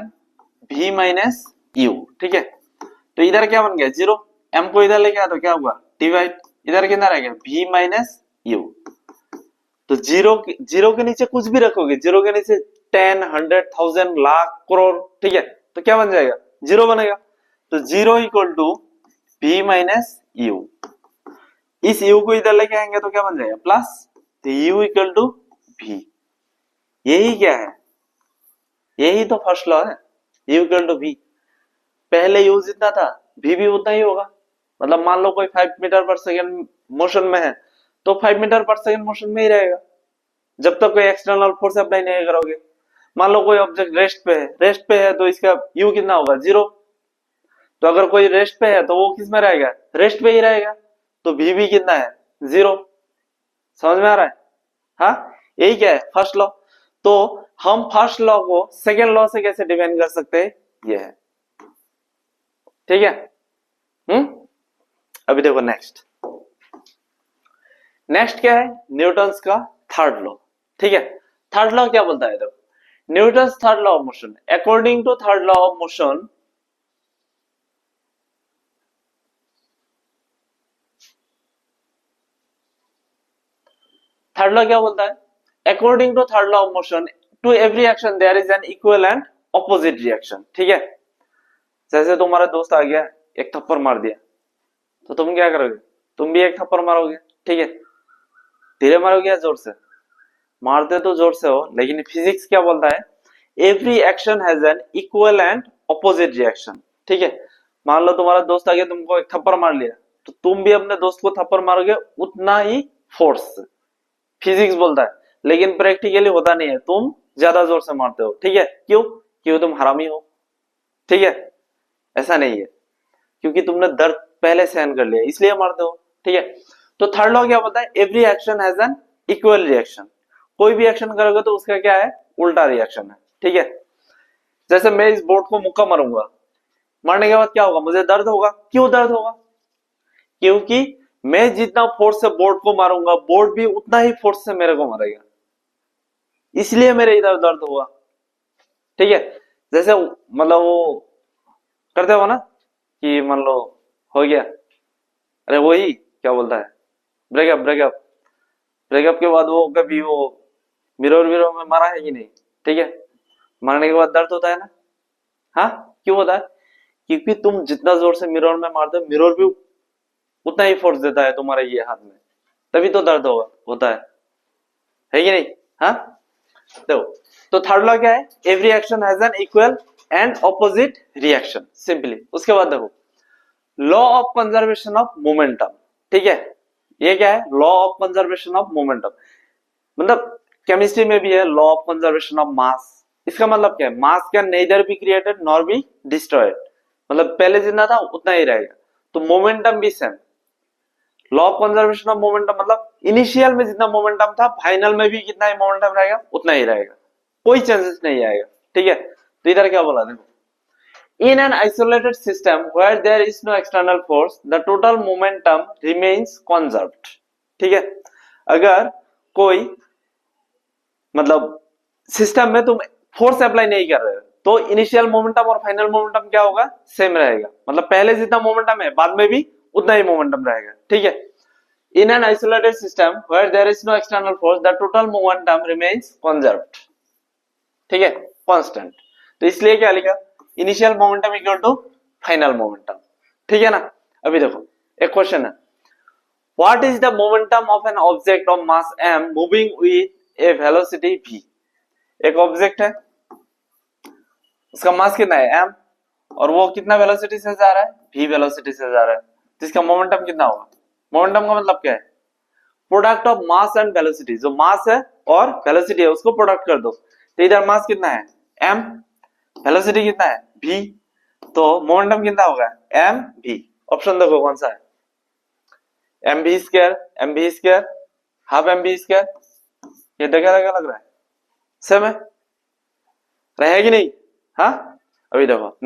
v minus u, ठीक है। तो इधर क्या बन गया जीरो, m को इधर लेके आया तो क्या होगा डिवाइड, इधर कितना रहेगा v माइनस यू। तो जीरो के नीचे कुछ भी रखोगे, जीरो के नीचे 10, 100, 1000, लाख, करोड़, ठीक है, तो क्या बन जाएगा जीरो बनेगा। तो zero equal to v minus u, इस u को इधर लेके आएंगे तो क्या बन जाएगा प्लस, तो u इक्वल टू v। यही क्या है, यही तो फर्स्ट लॉ है, u इक्वल टू v। पहले u जितना था v भी उतना ही होगा। मतलब मान लो कोई 5 मीटर पर सेकंड मोशन में है तो 5 मीटर पर सेकंड मोशन में ही रहेगा, जब तक कोई एक्सटर्नल फोर्स अप्लाई नहीं करोगे। मान लो कोई ऑब्जेक्ट रेस्ट पे है तो इसका u कितना होगा जीरो। तो अगर कोई रेस्ट पे है तो वो किस में रहेगा, रेस्ट पे ही रहेगा, तो v भी कितना है जीरो। समझ में आ रहा है, हाँ यही क्या है फर्स्ट लॉ। तो हम फर्स्ट लॉ को सेकेंड लॉ से कैसे डिफाइन कर सकते हैं, ये है, ठीक है। अभी देखो नेक्स्ट क्या है, न्यूटन्स का थर्ड लॉ, ठीक है। थर्ड लॉ क्या बोलता है, देखो Newton's third law of motion, according to third law of motion, third law क्या बोलता है, according to third law of motion to every action there is an equal and opposite reaction, ठीक है। जैसे तुम्हारा दोस्त आ गया, एक थप्पड़ मार दिया, तो तुम क्या करोगे, तुम भी एक थप्पड़ मारोगे, ठीक है। धीरे मारोगे या जोर से, मारते तो जोर से हो, लेकिन फिजिक्स क्या बोलता है, every action has an equal and opposite reaction, ठीक है। मान लो तुम्हारा दोस्त आ गया, तुमको एक थप्पड़ मार लिया, तो तुम भी अपने दोस्त को थप्पड़ मारोगे उतना ही फोर्स से, फिजिक्स बोलता है। लेकिन प्रैक्टिकली होता नहीं है, तुम ज्यादा जोर से मारते हो, ठीक है। क्यों, क्यों तुम हरामी हो, ठीक है। ऐसा नहीं है, क्योंकि तुमने दर्द पहले सहन कर लिया इसलिए मारते हो, ठीक है। तो थर्ड लॉ क्या बोलता है, every action has an equal reaction, कोई भी एक्शन करोगे तो उसका क्या है, उल्टा रिएक्शन है, ठीक है। जैसे मैं इस बोर्ड को मुक्का मारूंगा, मारने के बाद क्या होगा, मुझे दर्द होगा, क्यों दर्द होगा, क्योंकि मैं जितना फोर्स से बोर्ड को मारूंगा, बोर्ड भी उतना ही फोर्स से मेरे को मारेगा, इसलिए मेरे इधर दर्द होगा, ठीक है। जैसे मतलब वो करते हो ना, कि मान लो हो गया, अरे वही क्या बोलता है, ब्रेकअप, ब्रेकअप के बाद वो कभी वो मिरर विरर में मारा है कि नहीं, ठीक है। मारने के बाद दर्द होता है ना, हाँ क्यों होता है, क्योंकि तुम जितना जोर से मिरर में मारते हो, मिरर भी उतना ही फोर्स देता है तुम्हारे ये हाथ में, तभी तो दर्द होता है कि नहीं, हाँ। देखो, तो थर्ड लॉ क्या है, every action has an equal and opposite reaction, simply. उसके बाद देखो law of conservation of momentum, ठीक है। ये क्या है, law of conservation of momentum, मतलब केमिस्ट्री में भी है law of conservation of mass. इसका मतलब क्या है, मास can nether be created nor be destroyed, मतलब पहले जितना था उतना ही रहेगा। तो मोमेंटम भी same, law of conservation of momentum मतलब इनिशियल में जितना मोमेंटम था, फाइनल में भी कितना ही मोमेंटम रहेगा, उतना ही रहेगा, कोई चेंजेस नहीं आएगा, ठीक है। तो इधर क्या बोला, देखो in an isolated system where there is no external force the total momentum remains conserved, ठीक है। अगर कोई मतलब सिस्टम में तुम फोर्स अप्लाई नहीं कर रहे हो, तो इनिशियल मोमेंटम और फाइनल मोमेंटम क्या होगा, सेम रहेगा, मतलब पहले जितना मोमेंटम है बाद में भी उतना ही मोमेंटम रहेगा, ठीक है। In an isolated system where there is no external force the total momentum remains conserved, ठीक है, कांस्टेंट। तो इसलिए क्या लिखा, initial momentum equal to final momentum, ठीक है ना। अभी देखो एक क्वेश्चन है, what is the momentum of an object of mass m moving with a velocity v। एक ऑब्जेक्ट है, उसका मास कितना है m, और वो कितना वेलोसिटी से जा रहा है, v वेलोसिटी से जा रहा है, तो इसका मोमेंटम कितना होगा। मोमेंटम का मतलब क्या है, product of mass and velocity, जो मास है और वेलोसिटी है उसको प्रोडक्ट कर दो, तो इधर मास कितना है m, वेलोसिटी कितना है v, तो मोमेंटम कितना होगा एम भी। ऑप्शन देखो कौन सा है, एम भी स्क्वायर, एम भी स्क्वायर, हाफ एम भी स्क्वायर, ये देखा लग रहा है, सेम है, रहेगी नहीं, हाँ। अभी देखो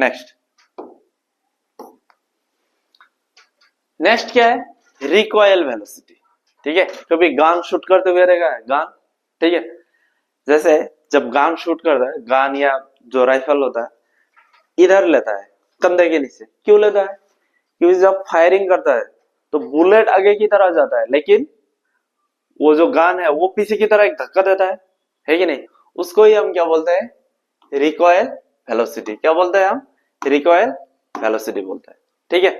नेक्स्ट क्या है, रिकॉयल वेलोसिटी, ठीक है। कभी गान शूट करते हुए रहेगा गान, ठीक है। जैसे जब गान शूट करता है, गान या जो राइफल होता है इधर लेता है कंधे के नीचे, क्यों लेता है, क्योंकि जब फायरिंग करता है तो बुलेट आगे की तरह जाता है, लेकिन वो जो गन है वो पीछे की तरह एक धक्का देता है कि नहीं, उसको ही हम क्या बोलते हैं, रिकॉयल वेलोसिटी। क्या बोलते हैं हम, रिकॉयल वेलोसिटी बोलते हैं, ठीक है।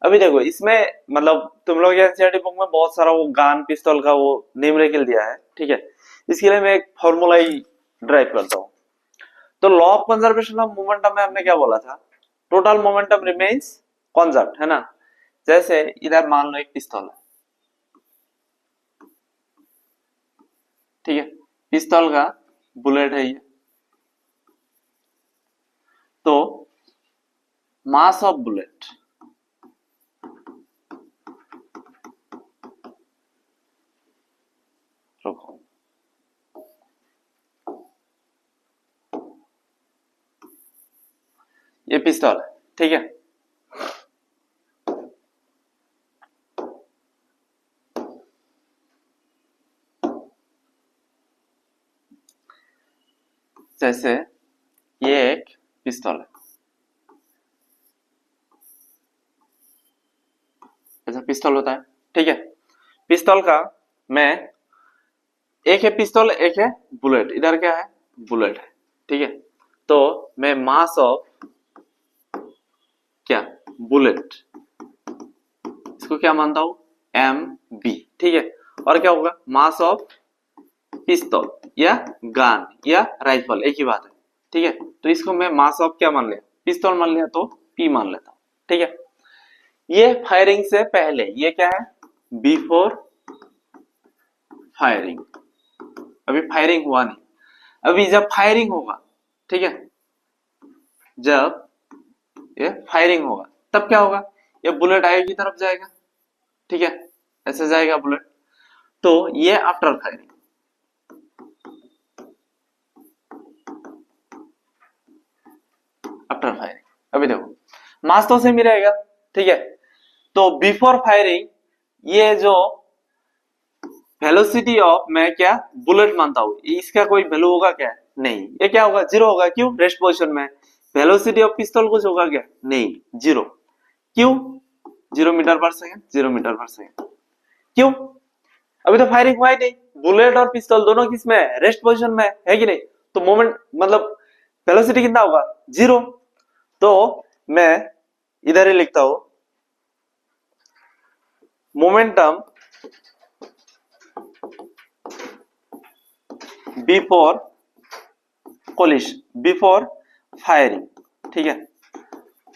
अभी देखो इसमें मतलब तुम लोग एनसीईआरटी बुक में बहुत सारा वो गन पिस्तौल का वो न्यूमेरिकल दिया है, ठीक है। इसके लिए मैं एक फॉर्मूला ही ड्राइव करता हूँ। तो law of conservation of momentum में हमने क्या बोला था, टोटल मोमेंटम रिमेन्स कॉन्जर्व, है ना। जैसे इधर मान लो एक पिस्तौल है, ठीक है, पिस्तौल का बुलेट है ये, तो मास ऑफ बुलेट रुको, ये पिस्तौल है, ठीक है। जैसे ये एक पिस्तौल है, ऐसा पिस्तौल होता है, ठीक है। पिस्तौल का मैं एक है पिस्तौल, एक है बुलेट, इधर क्या है, बुलेट है, ठीक है। तो मैं मास ऑफ क्या, बुलेट, इसको क्या मानता हूं, एम बी, ठीक है। और क्या होगा, मास ऑफ पिस्तौल या गन या राइफल, एक ही बात है, ठीक है। तो इसको मैं मास ऑफ क्या मान लिया, पिस्तौल मान लिया, तो पी मान लेता हूं, ठीक है। ये फायरिंग से पहले, ये क्या है, बिफोर फायरिंग, अभी फायरिंग हुआ नहीं। अभी जब फायरिंग होगा, ठीक है, जब ये फायरिंग होगा तब क्या होगा, ये बुलेट आगे की तरफ जाएगा, ठीक है, ऐसे जाएगा बुलेट। तो ये आफ्टर फायरिंग, आफ्टर फायरिंग। अभी देखो मास तो सेम ही रहेगा, ठीक है। तो बिफोर फायरिंग ये जो वेलोसिटी ऑफ मैं क्या बुलेट मानता हूं, इसका कोई वैल्यू होगा क्या, नहीं, ये क्या होगा, जीरो होगा, क्यों, रेस्ट पोजीशन में। वेलोसिटी ऑफ पिस्तौल कुछ होगा क्या, नहीं, जीरो, क्यों, 0 मीटर पर सेकंड, 0 मीटर पर सेकंड, क्यों, अभी तो फायरिंग हुआ ही नहीं, बुलेट और पिस्तौल दोनों किस में है, रेस्ट पोजीशन में है कि नहीं। तो मोमेंट मतलब वेलोसिटी कितना होगा, जीरो। तो मैं इधर ही लिखता हूं, momentum before collision, before firing, ठीक है।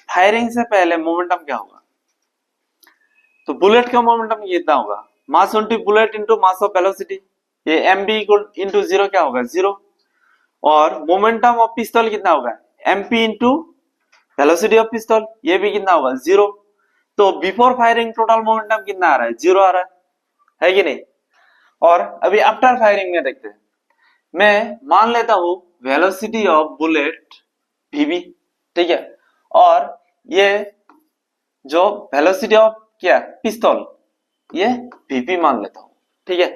फायरिंग से पहले मोमेंटम क्या होगा, तो बुलेट का मोमेंटम कितना होगा, mass of bullet into mass of velocity, ये m b equal into zero क्या होगा, जीरो। और मोमेंटम ऑफ पिस्तौल कितना होगा, एमपी इंटू वेलोसिटी ऑफ पिस्तौल, ये भी कितना होगा, जीरो। तो बिफोर फायरिंग टोटल मोमेंटम कितना आ रहा है, जीरो आ रहा है कि नहीं। और अभी आफ्टर फायरिंग में देखते हैं, मैं मान लेता हूं वेलोसिटी ऑफ बुलेट वीबी, ठीक है। और ये जो वेलोसिटी ऑफ क्या पिस्तौल, ये वीपी मान लेता हूं, ठीक है।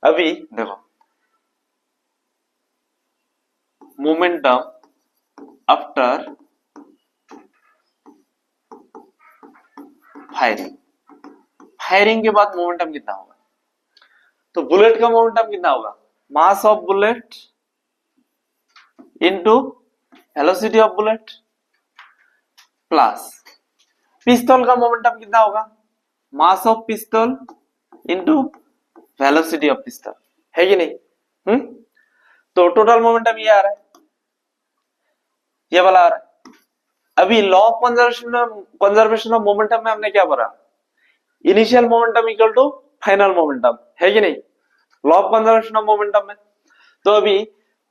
अभी देखो मोमेंटम आफ्टर फायरिंग, फायरिंग के बाद मोमेंटम कितना होगा, तो बुलेट का मोमेंटम कितना होगा, mass of bullet into velocity of bullet plus पिस्तौल का मोमेंटम कितना होगा, मास ऑफ पिस्तौल इनटू वेलोसिटी ऑफ पिस्तौल, है कि नहीं। तो टोटल मोमेंटम ये आ रहा है, ये वाला आ रहा है। अभी law of conservation of momentum में हमने क्या पढ़ा, initial momentum equal to final momentum, है कि नहीं, law of conservation of momentum में। तो अभी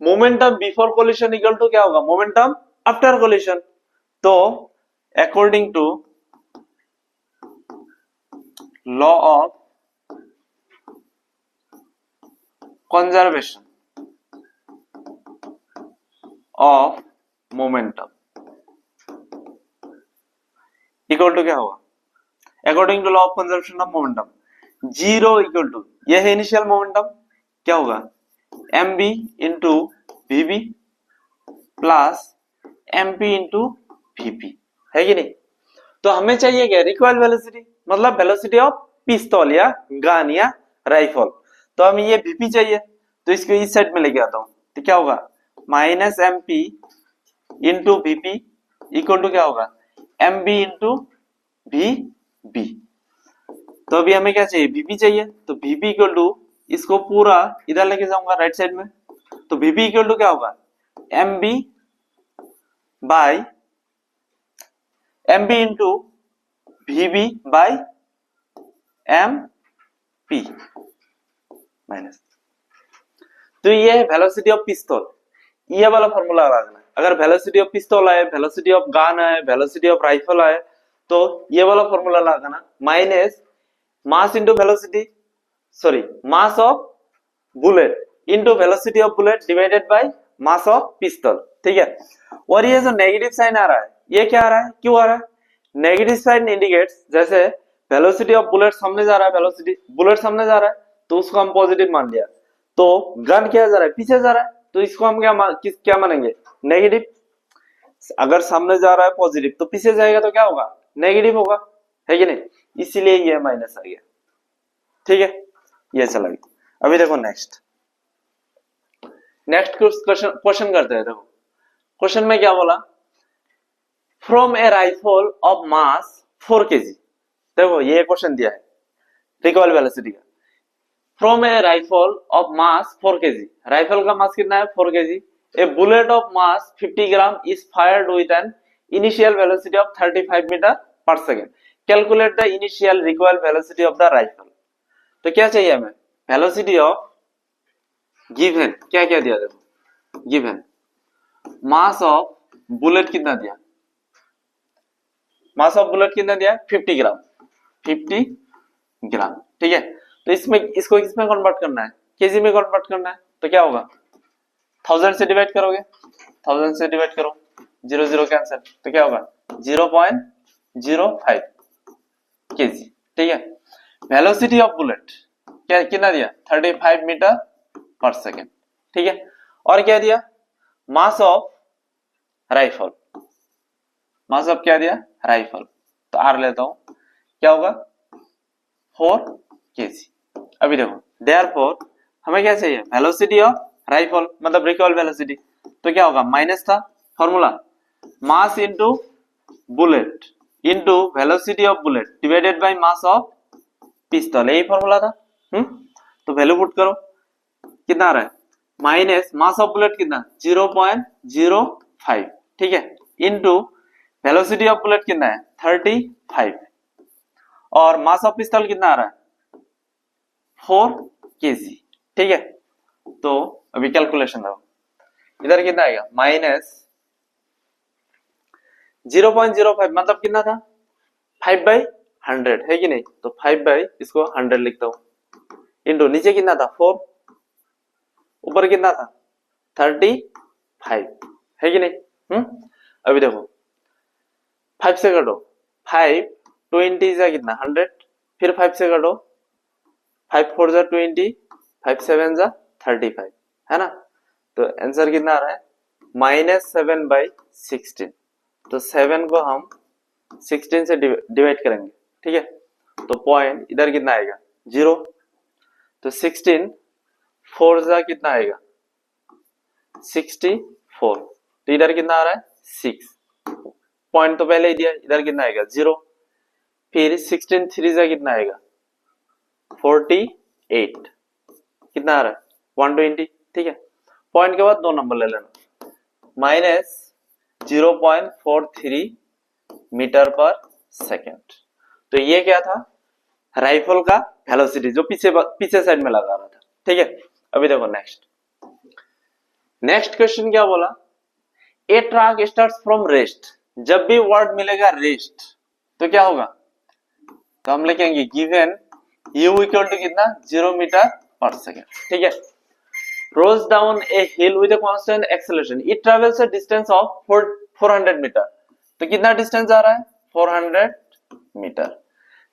momentum before collision equal to क्या होगा, मोमेंटम आफ्टर कोलिशन। तो according to law of conservation of momentum equal to क्या होगा, according to law of conservation of momentum, zero equal to, यह है इनिशियल मोमेंटम, क्या होगा, m b into v b plus m p into v p, है कि नहीं। तो हमें चाहिए क्या, रिक्वायर्ड वेलोसिटी, मतलब वेलोसिटी ऑफ पिस्तौल या गन या राइफल। तो हमें ये वीपी चाहिए, तो इसको इस साइड में लेके आता हूं, तो क्या होगा, minus m p into v p equal to क्या होगा, m b into v b. तो अभी हमें क्या चाहिए, वीपी चाहिए, तो वीपी इक्वल टू, इसको पूरा इधर लेके जाऊंगा राइट साइड में, तो वीपी इक्वल टू क्या होगा, m b by m b into v b by m p minus. तो ये है वेलोसिटी ऑफ पिस्तौल, ये वाला फॉर्मूला लगाना है। अगर वेलोसिटी ऑफ पिस्तौल आए, वेलोसिटी ऑफ गन आए, वेलोसिटी ऑफ राइफल आए, तो ये वाला फॉर्मूला लगाना, minus mass into velocity, sorry mass of bullet into velocity of bullet divided by mass of पिस्तौल, ठीक है। और ये जो नेगेटिव साइन आ रहा है ये क्या आ रहा है, क्यों आ रहा है? नेगेटिव साइन इंडिकेट्स, जैसे वेलोसिटी ऑफ बुलेट सामने जा रहा है, वेलोसिटी बुलेट सामने जा रहा है तो उसको हम पॉजिटिव मान लिया, तो गन क्या जा रहा है, पीछे जा रहा है, तो इसको हम क्या मानेंगे, नेगेटिव। अगर सामने जा रहा है पॉजिटिव तो पीछे जाएगा तो क्या होगा, नेगेटिव होगा, है कि नहीं, इसीलिए ये माइनस आ गया। ठीक है, ये चला गया। अभी देखो नेक्स्ट क्वेश्चन करते हैं। देखो क्वेश्चन में क्या बोला, from a rifle of mass 4 kg। देखो ये क्वेश्चन दिया है रिकॉइल वेलोसिटी का। From a rifle of mass 4 kg, rifle का मास कितना है 4 kg। A bullet of mass 50 gram is fired with an initial velocity of 35 metre पर second. Calculate the initial recoil velocity of the rifle. तो क्या चाहिए हमें, वेलोसिटी ऑफ गिवन, क्या क्या दिया, देखो गिवन मास ऑफ बुलेट कितना दिया, मास ऑफ बुलेट कितना दिया, 50 ग्राम, 50 ग्राम। ठीक है, तो इसमें इसको किसमें कन्वर्ट करना है, केजी में कन्वर्ट करना है, तो क्या होगा 1000 से डिवाइड करोगे, 1000 से डिवाइड करो, 0 0 कैंसिल, तो क्या होगा 0.05 केजी। ठीक है, वेलोसिटी ऑफ बुलेट क्या कितना दिया, 35 मीटर पर सेकेंड। ठीक है, और क्या दिया, mass of rifle, mass of क्या दिया, राइफल, तो आर लेता हूं, क्या होगा 4 kg। अभी देखो देयरफॉर हमें क्या चाहिए, वेलोसिटी ऑफ राइफल मतलब रिकॉइल वेलोसिटी, तो क्या होगा माइनस था formula, mass into bullet into velocity of bullet divided by mass of पिस्तौल, यही फॉर्मूला था। तो वैल्यू पुट करो, कितना आ रहा है, माइनस मास ऑफ बुलेट कितना 0.05, ठीक है, इनटू वेलोसिटी ऑफ बुलेट कितना है 35 और मास ऑफ पिस्तौल कितना आ रहा है 4 kg। ठीक है, तो अभी कैलकुलेशन दो, इधर कितना आएगा माइनस 0.05 मतलब कितना था 5/100, है कि नहीं, तो 5 इसको 100 लिखता हूं, इंटू नीचे कितना था 4, ऊपर कितना था 35, है कि नहीं। अभी देखो 5 से कटो, 5 20 जा कितना 100, फिर 5 से कटो, 5 4 जा 20, 5 7 जा 35, है ना, तो आंसर कितना आ रहा है -7/16। तो 7 को हम 16 से डिवाइड करेंगे, ठीक है, तो पॉइंट इधर कितना आएगा 0, तो 16 4 जा कितना आएगा 64, तो इधर कितना आ रहा है 6, पॉइंट तो पहले ही दिया, इधर कितना आएगा 0, फिर 16 3 जा कितना आएगा 48, कितना आ रहा है 120, ठीक है, पॉइंट के बाद 2 नंबर ले लेना, -0.43 मीटर पर सेकेंड। तो ये क्या था, राइफल का वेलोसिटी जो पीछे साइड में लगा रहा था। ठीक है, अभी देखो नेक्स्ट क्वेश्चन क्या बोला, ए ट्रक स्टार्ट्स फ्रॉम रेस्ट। जब भी वर्ड मिलेगा रेस्ट तो क्या होगा, तो हम लिखेंगे गिवन u इक्वल टू कितना 0 मीटर पर सेकेंड। ठीक है, rolls down a hill with a constant acceleration, it travels a distance of 400 metre. तो कितना डिस्टेंस जा रहा है 400 मीटर।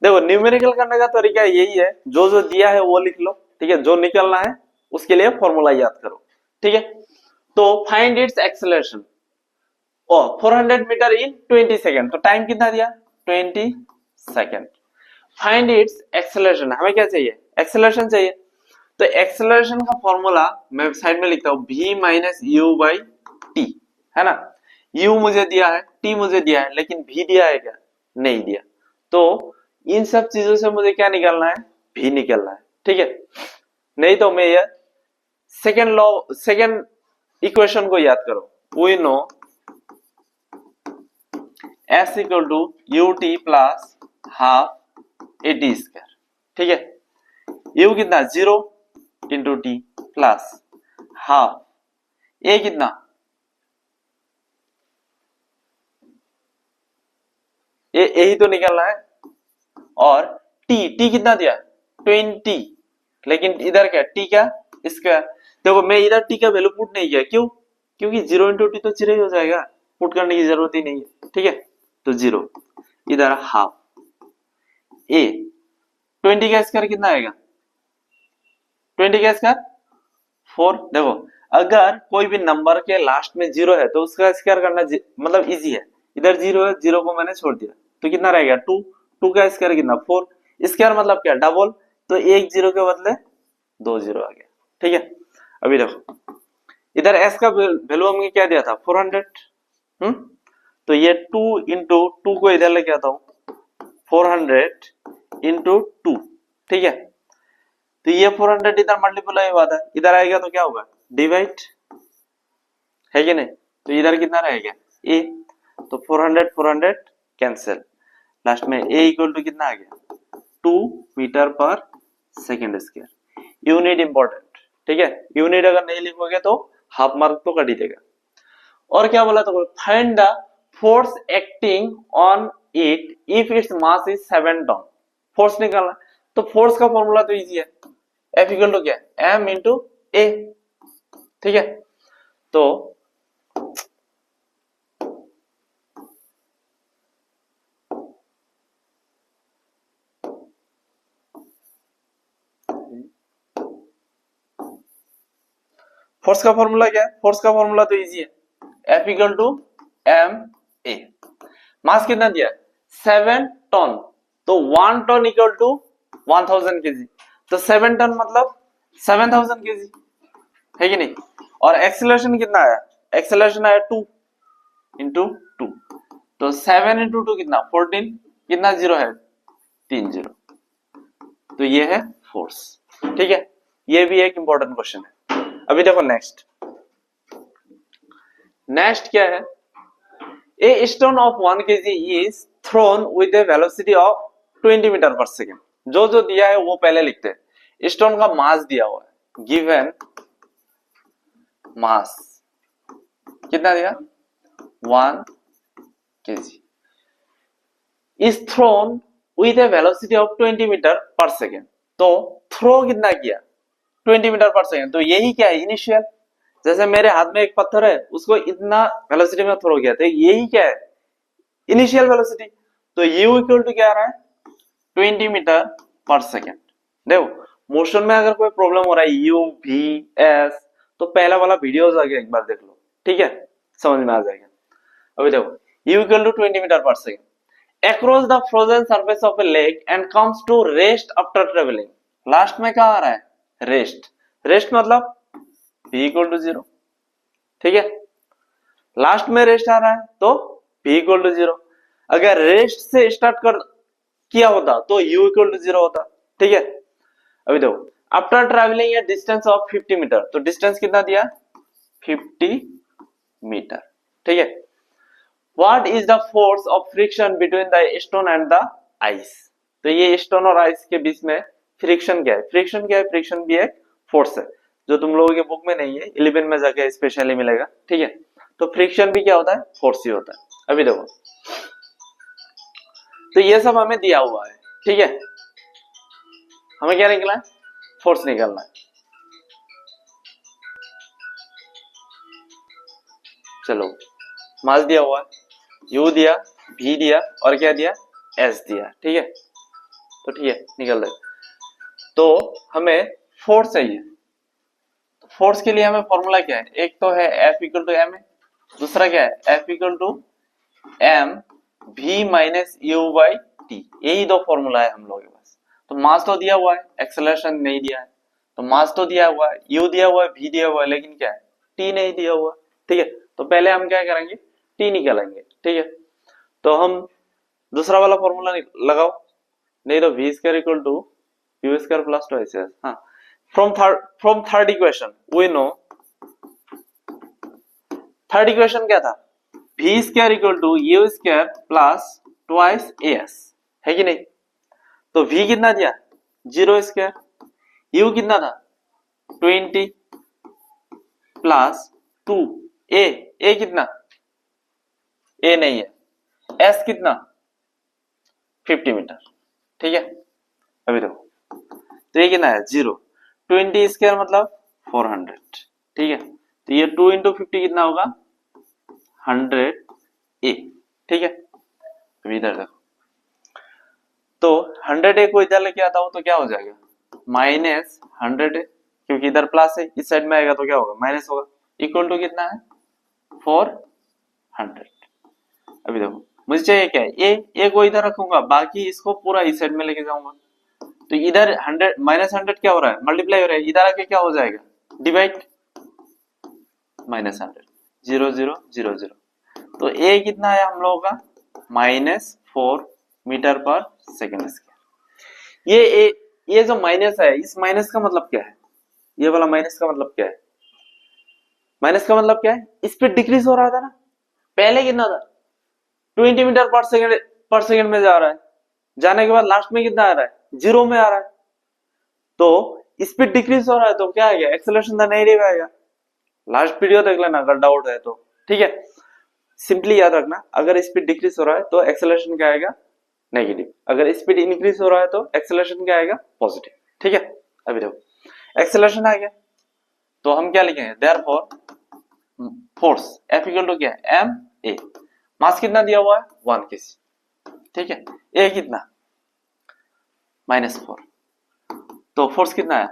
देखो न्यूमेरिकल करने का तरीका यही है, जो जो दिया है वो लिख लो, ठीक है, जो निकलना है उसके लिए फॉर्मूला याद करो। ठीक है, तो फाइंड इट्स एक्सेलरेशन 400 मीटर इन 20 सेकेंड, तो टाइम कितना दिया 20 सेकेंड। फाइंड इट्स एक्सेलरेशन, हमें क्या चाहिए एक्सेलरेशन चाहिए, तो एक्सेलरेशन का फॉर्मूला मैं साइड में लिखता हूं v minus you by t, है ना, u मुझे दिया है, t मुझे दिया है, लेकिन v दिया है क्या, नहीं दिया, तो इन सब चीजों से मुझे क्या निकालना है v निकालना है। ठीक है, नहीं तो मैं ये सेकेंड इक्वेशन को याद करो, we know s equal to u t plus half a t square. ठीक है, u कितना 0 into t plus half a कितना यही तो निकलना है, और टी कितना दिया 20, लेकिन इधर क्या टी का स्क्वायर। देखो मैं इधर टी का वैल्यू पुट नहीं किया, क्यों, क्योंकि 0 इंटू टी तो 0 ही हो जाएगा, पुट करने की जरूरत ही नहीं है। ठीक है, तो 0 इधर हाफ ए 20 का स्क्वायर कितना आएगा, 20 का स्क्वायर 4। देखो अगर कोई भी नंबर के लास्ट में 0 है तो उसका स्क्वायर करना मतलब इजी है। इधर 0 है, 0 को मैंने छोड़ दिया तो कितना रहेगा 2, 2 का स्क्वायर कितना 4, स्क्वायर मतलब क्या डबल, तो एक 0 के बदले 2 0 आ गया। ठीक है, अभी देखो इधर s का वैल्यू हमने क्या दिया था 400, तो ये 2 इंटू 2 को इधर लेके आता हूं 400 इंटू 2। ठीक है, तो ये 400 इधर मल्टीप्लाई हुआ था, इधर आएगा तो क्या होगा डिवाइड, है कि नहीं, तो इधर कितना रहेगा a, तो 400 400 कैंसिल, लास्ट में a इक्वल टू कितना आ गया 2 मीटर पर सेकेंड स्क्वायर। यूनिट इंपॉर्टेंट, ठीक है, यूनिट अगर नहीं लिखोगे तो हाफ मार्क तो कट ही देगा। और क्या बोला तो find the force acting on it if its mass is 7 ton. Force निकालना, तो फोर्स का फॉर्मूला तो इजी है, F इक्वल टू क्या है m इंटू ए। ठीक है, तो फोर्स का फॉर्मूला क्या है, फोर्स का फॉर्मूला तो इजी है, F equal to m a. Mass कितना दिया 7 टन, तो 1 टन इक्वल टू 1000 केजी, तो 7 टन मतलब 7000 केजी, है कि नहीं। और एक्सेलरेशन कितना आया, एक्सेलरेशन आया 2 इंटू 2, तो 7 इंटू 2 कितना 14, कितना जीरो है 3 0, तो ये है फोर्स। ठीक है, ये भी एक इंपॉर्टेंट क्वेश्चन है। अभी देखो नेक्स्ट, नेक्स्ट क्या है, a stone of 1 kg is thrown with a velocity of 20 metre पर सेकेंड। जो जो दिया है वो पहले लिखते हैं। स्टोन का मास दिया हुआ है, गिवन मास कितना दिया 1 kg is thrown with a velocity of 20 metre पर सेकेंड। तो थ्रो कितना किया 20 मीटर पर सेकेंड, तो यही क्या है इनिशियल। जैसे मेरे हाथ में एक पत्थर है, उसको इतना वेलोसिटी में थ्रो किया, तो यही क्या है इनिशियल वेलोसिटी। तो u इक्वल टू क्या आ रहा है 20 मीटर पर सेकेंड। देखो मोशन में अगर कोई प्रॉब्लम हो रहा है u v s, तो पहला वाला वीडियोस आगे एक बार देख लो, ठीक है, समझ में आ जाएगा। अभी देखो u इक्वल टू 20 मीटर पर second across the frozen surface of a lake and comes to rest after travelling. Last में क्या आ रहा है रेस्ट, रेस्ट मतलब v इक्वल टू 0। ठीक है, लास्ट में रेस्ट आ रहा है तो v इक्वल टू 0। अगर रेस्ट से स्टार्ट कर किया होता तो u इक्वल टू 0 होता। ठीक है, अभी देखो after travelling a distance of 50 metre, तो डिस्टेंस कितना दिया 50 मीटर। ठीक है, what is the force of friction between the stone and the ice. तो ये स्टोन और आइस के बीच में फ्रिक्शन क्या है, फ्रिक्शन क्या है, फ्रिक्शन भी एक फोर्स है जो तुम लोगों के बुक में नहीं है, 11 में जाके स्पेशली मिलेगा। ठीक है, तो फ्रिक्शन भी क्या होता है फोर्स ही होता है। अभी देखो तो ये सब हमें दिया हुआ है, ठीक है, हमें क्या निकला है फोर्स निकलना है। चलो मास दिया हुआ है, u दिया, v दिया और क्या दिया s दिया। ठीक है, तो ठीक है निकल दे। तो हमें फोर्स चाहिए, तो फोर्स के लिए हमें फॉर्मूला क्या है, एक तो है F इक्वल टू एम, दूसरा क्या है F equal to m v minus you by t, यही दो फॉर्मूला है हम लोगों के पास। तो मास तो दिया हुआ है, एक्सेलरेशन नहीं दिया है, तो मास तो दिया हुआ है, u दिया हुआ है, v दिया हुआ है, लेकिन क्या है t नहीं दिया हुआ। ठीक है, तो पहले हम क्या करेंगे t निकालेंगे। ठीक है, तो हम दूसरा वाला फॉर्मूला लगाओ, नहीं तो v square equal to u square plus 2s। हाँ, from third equation we know, third equation क्या था v square equal to u square plus twice as, है कि नहीं। तो v कितना दिया 0 स्क्वायर, u कितना था 20 प्लस 2 a कितना a नहीं है, s कितना 50 मीटर। ठीक है, अभी देखो तो ये कितना है 0, 20 स्क्वायर मतलब 400। ठीक है, तो ये 2 इंटू 50 कितना होगा 100 ए। ठीक है, अभी इधर देखो, तो 100 ए को इधर लेके आता हूं तो क्या हो जाएगा माइनस 100 ए, क्योंकि इधर प्लस है, इस साइड में आएगा तो क्या होगा माइनस होगा, इक्वल टू कितना है 400। अभी देखो मुझे चाहिए क्या है ए को इधर रखूंगा, बाकी इसको पूरा इस साइड में लेके जाऊंगा, तो इधर 100 माइनस 100 क्या हो रहा है मल्टीप्लाई हो रहा है, इधर आके क्या हो जाएगा डिवाइड, माइनस 100 0 0 0 0, तो ए कितना है हम लोगों का -4 मीटर पर सेकेंड स्क्वायर। ये जो माइनस है, इस माइनस का मतलब क्या है, ये वाला माइनस का मतलब क्या है, माइनस का मतलब क्या है, स्पीड डिक्रीज हो रहा था ना, पहले कितना था 20 मीटर पर सेकेंड में जा रहा है, जाने के बाद लास्ट में कितना आ रहा है 0 में आ रहा है, तो स्पीड डिक्रीज हो रहा है तो क्या आएगा एक्सेलरेशन द नेगेटिव आएगा। लास्ट वीडियो देख लेना अगर डाउट है तो, ठीक है। सिंपली याद रखना, अगर स्पीड डिक्रीज हो रहा है तो एक्सेलरेशन क्या आएगा नेगेटिव, अगर स्पीड इंक्रीज हो रहा है तो एक्सेलरेशन क्या आएगा पॉजिटिव। ठीक है, अभी देखो एक्सेलरेशन आ गया तो हम क्या लिखेंगे therefore force F equal to क्या है एम ए, मास कितना दिया हुआ है 1 kg, ठीक है, ए कितना -4, तो फोर्स कितना है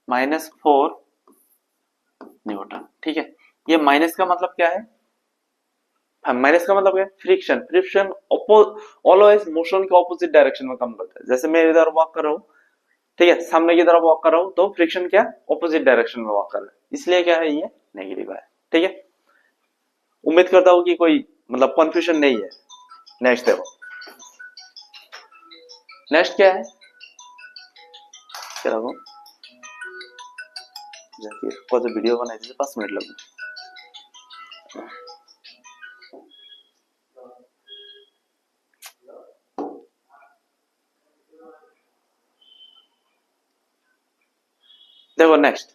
-4 न्यूटन। ठीक है, ये माइनस का मतलब क्या है, माइनस का मतलब है फ्रिक्शन, फ्रिक्शन ऑलवेज मोशन के ऑपोजिट डायरेक्शन में काम करता है। जैसे मैं इधर वॉक कर रहा हूँ, ठीक है, सामने की तरफ वॉक कर रहा हूँ तो फ्रिक्शन क्या ऑपोजिट डायरेक्शन में वॉक कर रहा है, इसलिए क्या है ये नेगेटिव है। ठीक है, उम्मीद करता हूँ कि कोई मतलब कंफ्यूजन नहीं है। नेक्स्ट देखो, नेक्स्ट क्या है, क्या रखो कौन सा वीडियो बनाई थी 5 मिनट लगे। देखो next,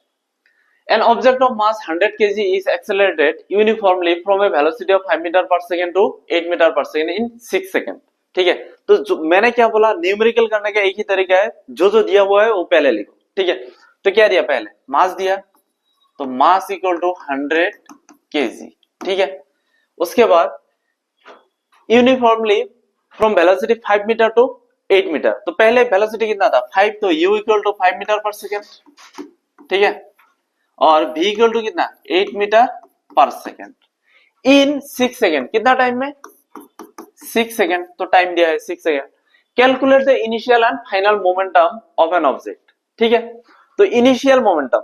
an object of mass 100 kg is accelerated uniformly from a velocity of 5 meter per second to 8 meter per second in 6 second. ठीक है, तो जो मैंने क्या बोला न्यूमेरिकल करने का एक ही तरीका है, जो जो दिया हुआ है वो पहले लिखो। ठीक है, तो क्या दिया पहले मास दिया, तो मास इक्वल टू 100 kg। ठीक है, उसके बाद uniformly from velocity 5 metre to 8 metre, तो पहले वेलोसिटी कितना था 5, तो u इक्वल टू 5 मीटर पर सेकेंड। ठीक है, और v इक्वल टू कितना 8 मीटर पर सेकेंड इन 6 सेकेंड, कितना टाइम में 6 सेकेंड, तो टाइम दिया है 6 second. Calculate the initial and final momentum of an object. ठीक है, तो इनिशियल मोमेंटम,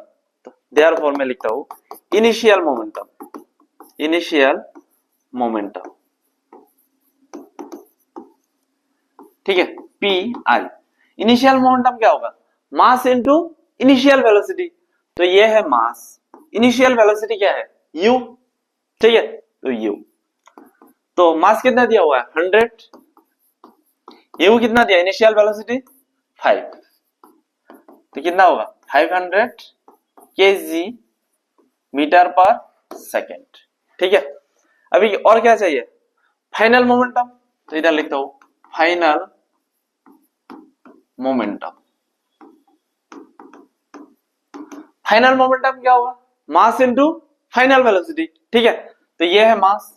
तो देयरफॉर मैं लिखता हूं इनिशियल मोमेंटम, इनिशियल मोमेंटम, ठीक है पी आई। इनिशियल मोमेंटम क्या होगा मास इनटू इनिशियल वेलोसिटी, तो ये है मास, इनिशियल वेलोसिटी क्या है u। ठीक है, तो u, तो मास कितना दिया हुआ है 100, u कितना दिया इनिशियल वेलोसिटी 5, तो कितना होगा 500 kg मीटर पर सेकेंड। ठीक है, अभी और क्या चाहिए फाइनल मोमेंटम, तो इधर लिखता हूं फाइनल मोमेंटम। फाइनल मोमेंटम क्या होगा मास इनटू फाइनल वेलोसिटी। ठीक है, तो ये है मास,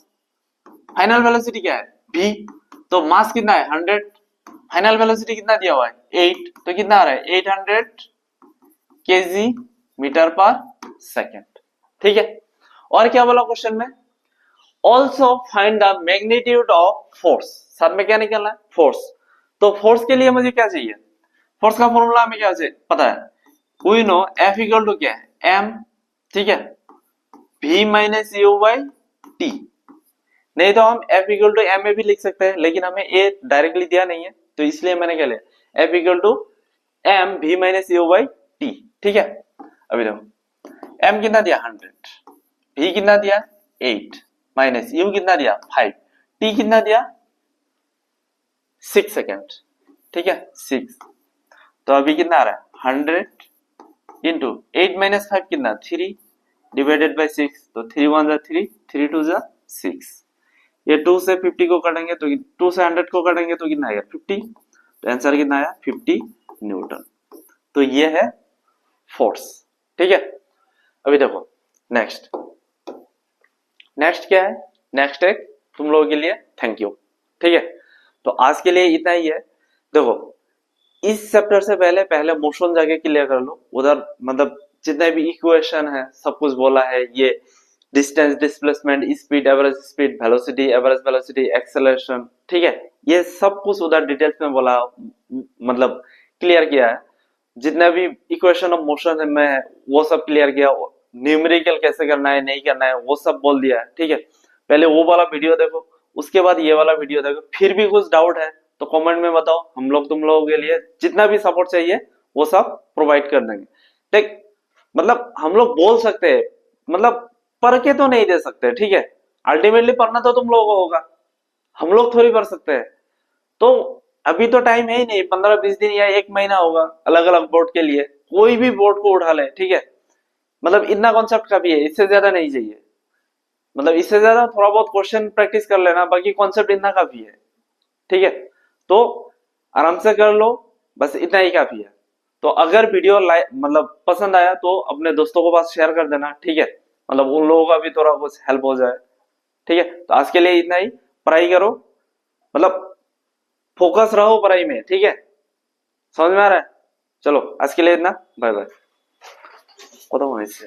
फाइनल वेलोसिटी क्या है v, तो मास कितना है 100, फाइनल वेलोसिटी कितना दिया हुआ है 8, तो कितना आ रहा है 800 kg मीटर पर सेकेंड। ठीक है, और क्या बोला क्वेश्चन में also find the magnitude of force, साथ में क्या निकलना है फोर्स, तो फोर्स के लिए मुझे क्या चाहिए, फोर्स का फॉर्मूला हमें क्या पता है, we know F equal to क्या है m, ठीक है, v minus u by t, नहीं तो हम F इक्वल टू m भी लिख सकते हैं, लेकिन हमें a डायरेक्टली दिया नहीं है तो इसलिए मैंने क्या लिया F equal to m v minus u by T. ठीक है, अभी देखो m कितना दिया 100, v कितना दिया 8, माइनस u कितना दिया 5, t कितना दिया 6 सेकेंड। ठीक है 6, तो अभी कितना आ रहा है 100 इंटू 8 माइनस 5 कितना 3 डिवाइडेड बाय 6, तो 3 1 जा 3, 3 2 जा 6, ये 2 से 50 को काटेंगे तो 2 से 100 को काटेंगे तो कितना आएगा 50, तो आंसर कितना आया 50 न्यूटन। तो ये है फोर्स। ठीक है, अभी देखो नेक्स्ट नेक्स्ट क्या है, नेक्स्ट एक तुम लोगों के लिए थैंक यू। ठीक है, तो आज के लिए इतना ही है। देखो इस चैप्टर से पहले पहले मोशन जाके क्लियर कर लो, उधर मतलब जितने भी इक्वेशन है सब कुछ बोला है, ये distance, displacement, speed, average velocity, acceleration, ठीक है, ये सब कुछ उधर डिटेल्स में बोला, मतलब क्लियर किया है। जितना भी इक्वेशन ऑफ मोशन में है वो सब क्लियर किया, न्यूमेरिकल कैसे करना है नहीं करना है वो सब बोल दिया है। ठीक है, पहले वो वाला वीडियो देखो, उसके बाद ये वाला वीडियो देखो। फिर भी कुछ डाउट है तो कमेंट में बताओ, हम लोग तुम लोगों के लिए जितना भी सपोर्ट चाहिए वो सब प्रोवाइड कर देंगे। देख मतलब हम लोग बोल सकते हैं, मतलब पढ़ के तो नहीं दे सकते, ठीक है, अल्टीमेटली पढ़ना तो तुम लोगों को होगा, हम लोग थोड़ी पढ़ सकते हैं। तो अभी तो टाइम है ही नहीं, 15-20 दिन या 1 महीना होगा अलग अलग बोर्ड के लिए, कोई भी बोर्ड को उठा ले, ठीक है, मतलब इतना कॉन्सेप्ट काफी है, इससे ज्यादा नहीं चाहिए। मतलब इससे ज्यादा थोड़ा बहुत क्वेश्चन प्रैक्टिस कर लेना, बाकी कॉन्सेप्ट इतना काफी है। ठीक है, तो आराम से कर लो, बस इतना ही काफी है। तो अगर वीडियो मतलब पसंद आया तो अपने दोस्तों को पास शेयर कर देना, ठीक है, मतलब उन लोगों का भी थोड़ा कुछ हेल्प हो जाए। ठीक है, तो आज के लिए इतना ही, पढ़ाई करो, मतलब फोकस रहो पढ़ाई में, ठीक है, समझ में आ रहा है? चलो आज के लिए इतना, बाय बाय, खत्म होने से